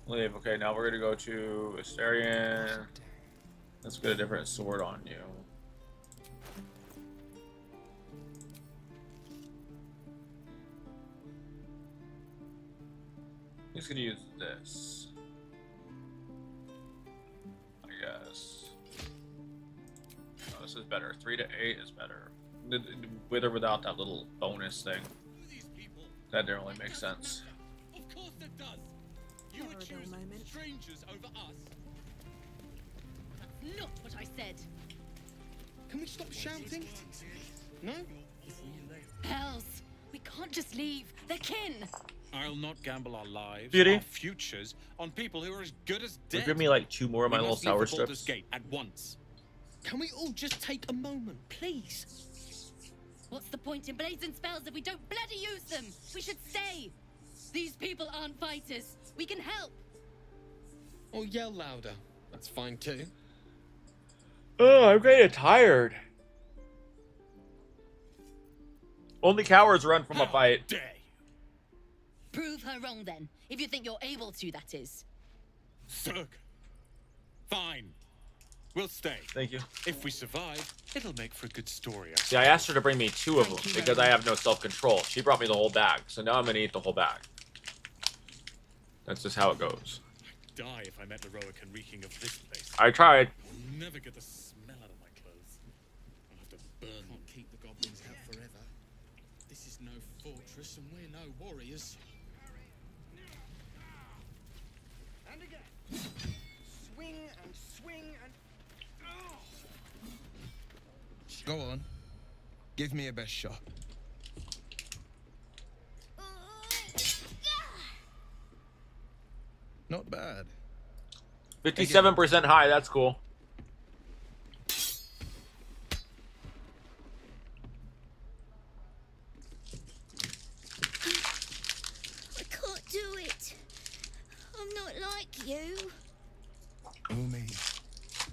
Leave. Okay, now we're gonna go to Astarion. Let's get a different sword on you. He's gonna use this, I guess. Oh, this is better. 3 to 8 is better. With or without that little bonus thing. That didn't really make sense. Of course it does. You would choose strangers over us. That's not what I said. Can we stop shouting? No? Hells, we can't just leave. They're kin. I'll not gamble our lives, Beauty. our futures, on people who are as good as dead. Give me like 2 more of my We little must leave sour the Baldur's strips. Gate at once. Can we all just take a moment, please? What's the point in blazing spells if we don't bloody use them? We should stay. These people aren't fighters. We can help. Or yell louder. That's fine too. Oh, I'm getting tired. Only cowards run from a fight. Prove her wrong then. If you think you're able to, that is. Zerg. Fine. We'll stay. Thank you. If we survive, it'll make for a good story. See, I asked her to bring me 2 of them because I have no self-control. She brought me the whole bag, so now I'm gonna eat the whole bag. That's just how it goes. I'd die if I met heroic and reeking of this place. I tried. I'll never get the smell out of my clothes. I'll have to burn. Can't keep the goblins out forever. This is no fortress, and we're no warriors. And again. Swing and swing and. Go on. Give me a best shot. Not bad. 57% high, that's cool. I can't do it. I'm not like you. Umi.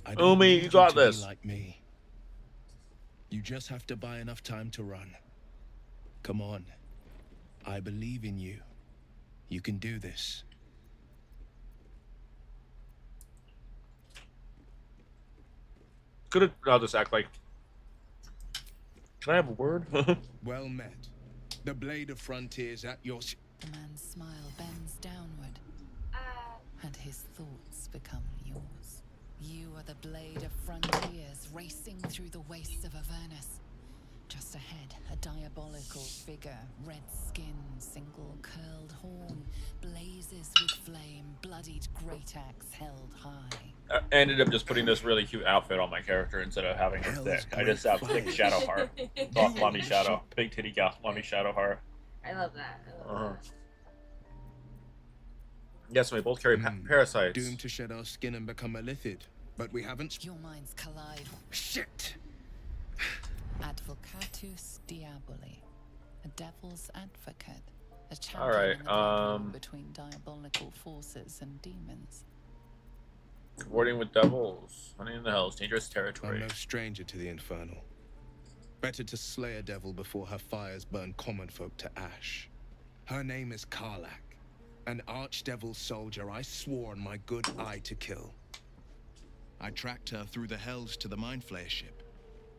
I Umi, need you you got to be this. like me. You just have to buy enough time to run. Come on. I believe in you. You can do this. I'll just act like. Can I have a word? Well met. The blade of frontiers at your. The man's smile bends downward, and his thoughts become yours. You are the blade of frontiers racing through the wastes of Avernus. Just ahead, a diabolical figure, red skin, single curled horn, blazes with flame, bloodied great axe held high. I ended up just putting this really cute outfit on my character instead of having her thick. I just have thick shadow heart. Mommy shadow. Big titty gal. Mommy shadow heart. I love that. I love that. Yes, we both carry parasites. Doomed to shed our skin and become a lithid, but we haven't. Your minds collide. Shit! Advocatus diaboli, a devil's advocate. A All champion right. in the battle between diabolical forces and demons. Warding with devils. Hunting in the hells. Dangerous territory. I'm no stranger to the infernal. Better to slay a devil before her fires burn common folk to ash. Her name is Karlak, an archdevil soldier I swore on my good eye to kill. I tracked her through the hells to the Mind Flayer ship,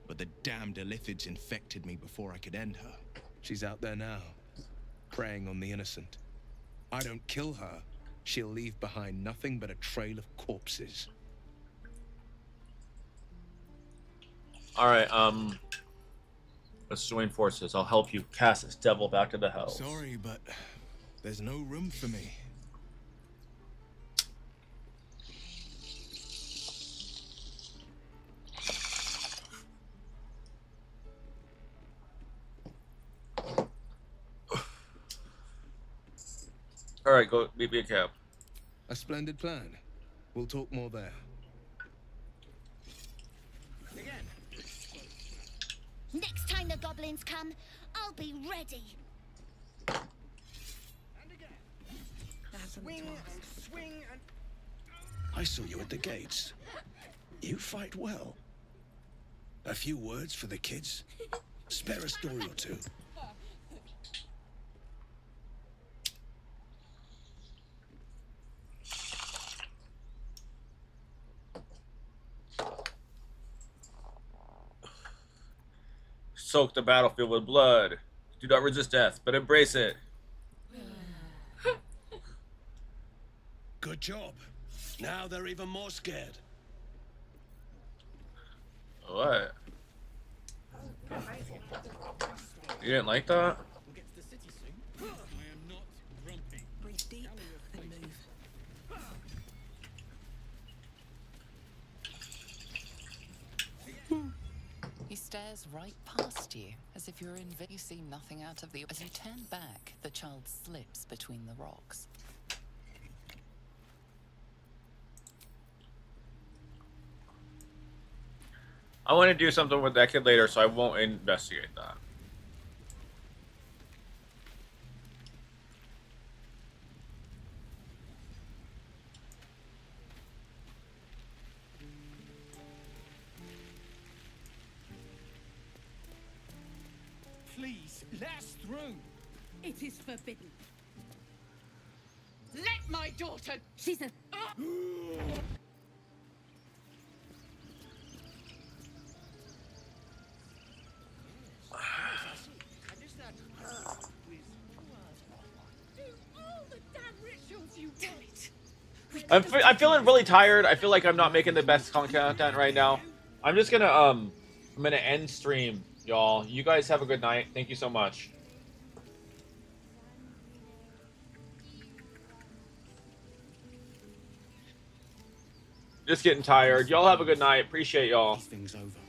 but the damned Illithids infected me before I could end her. She's out there now, preying on the innocent. I don't kill her, she'll leave behind nothing but a trail of corpses. All right. Let's join forces. I'll help you cast this devil back to the hells. Sorry, but there's no room for me. All right, go meet me a cab. A splendid plan. We'll talk more there. Next time the goblins come, I'll be ready. Swing and swing and... I saw you at the gates. You fight well. A few words for the kids? Spare a story or two. Soak the battlefield with blood. Do not resist death, but embrace it. Good job. Now they're even more scared. What? You didn't like that? Breathe deep and move. He stares right past you, as if you're in. You see nothing out of the. As you turn back, the child slips between the rocks. I want to do something with that kid later, so I won't investigate that. Please, let us through. It is forbidden. Let my daughter. She's a. I'm feeling really tired. I feel like I'm not making the best content right now. I'm just gonna I'm gonna end stream, y'all. You guys have a good night. Thank you so much. Just getting tired. Y'all have a good night. Appreciate y'all. Things over.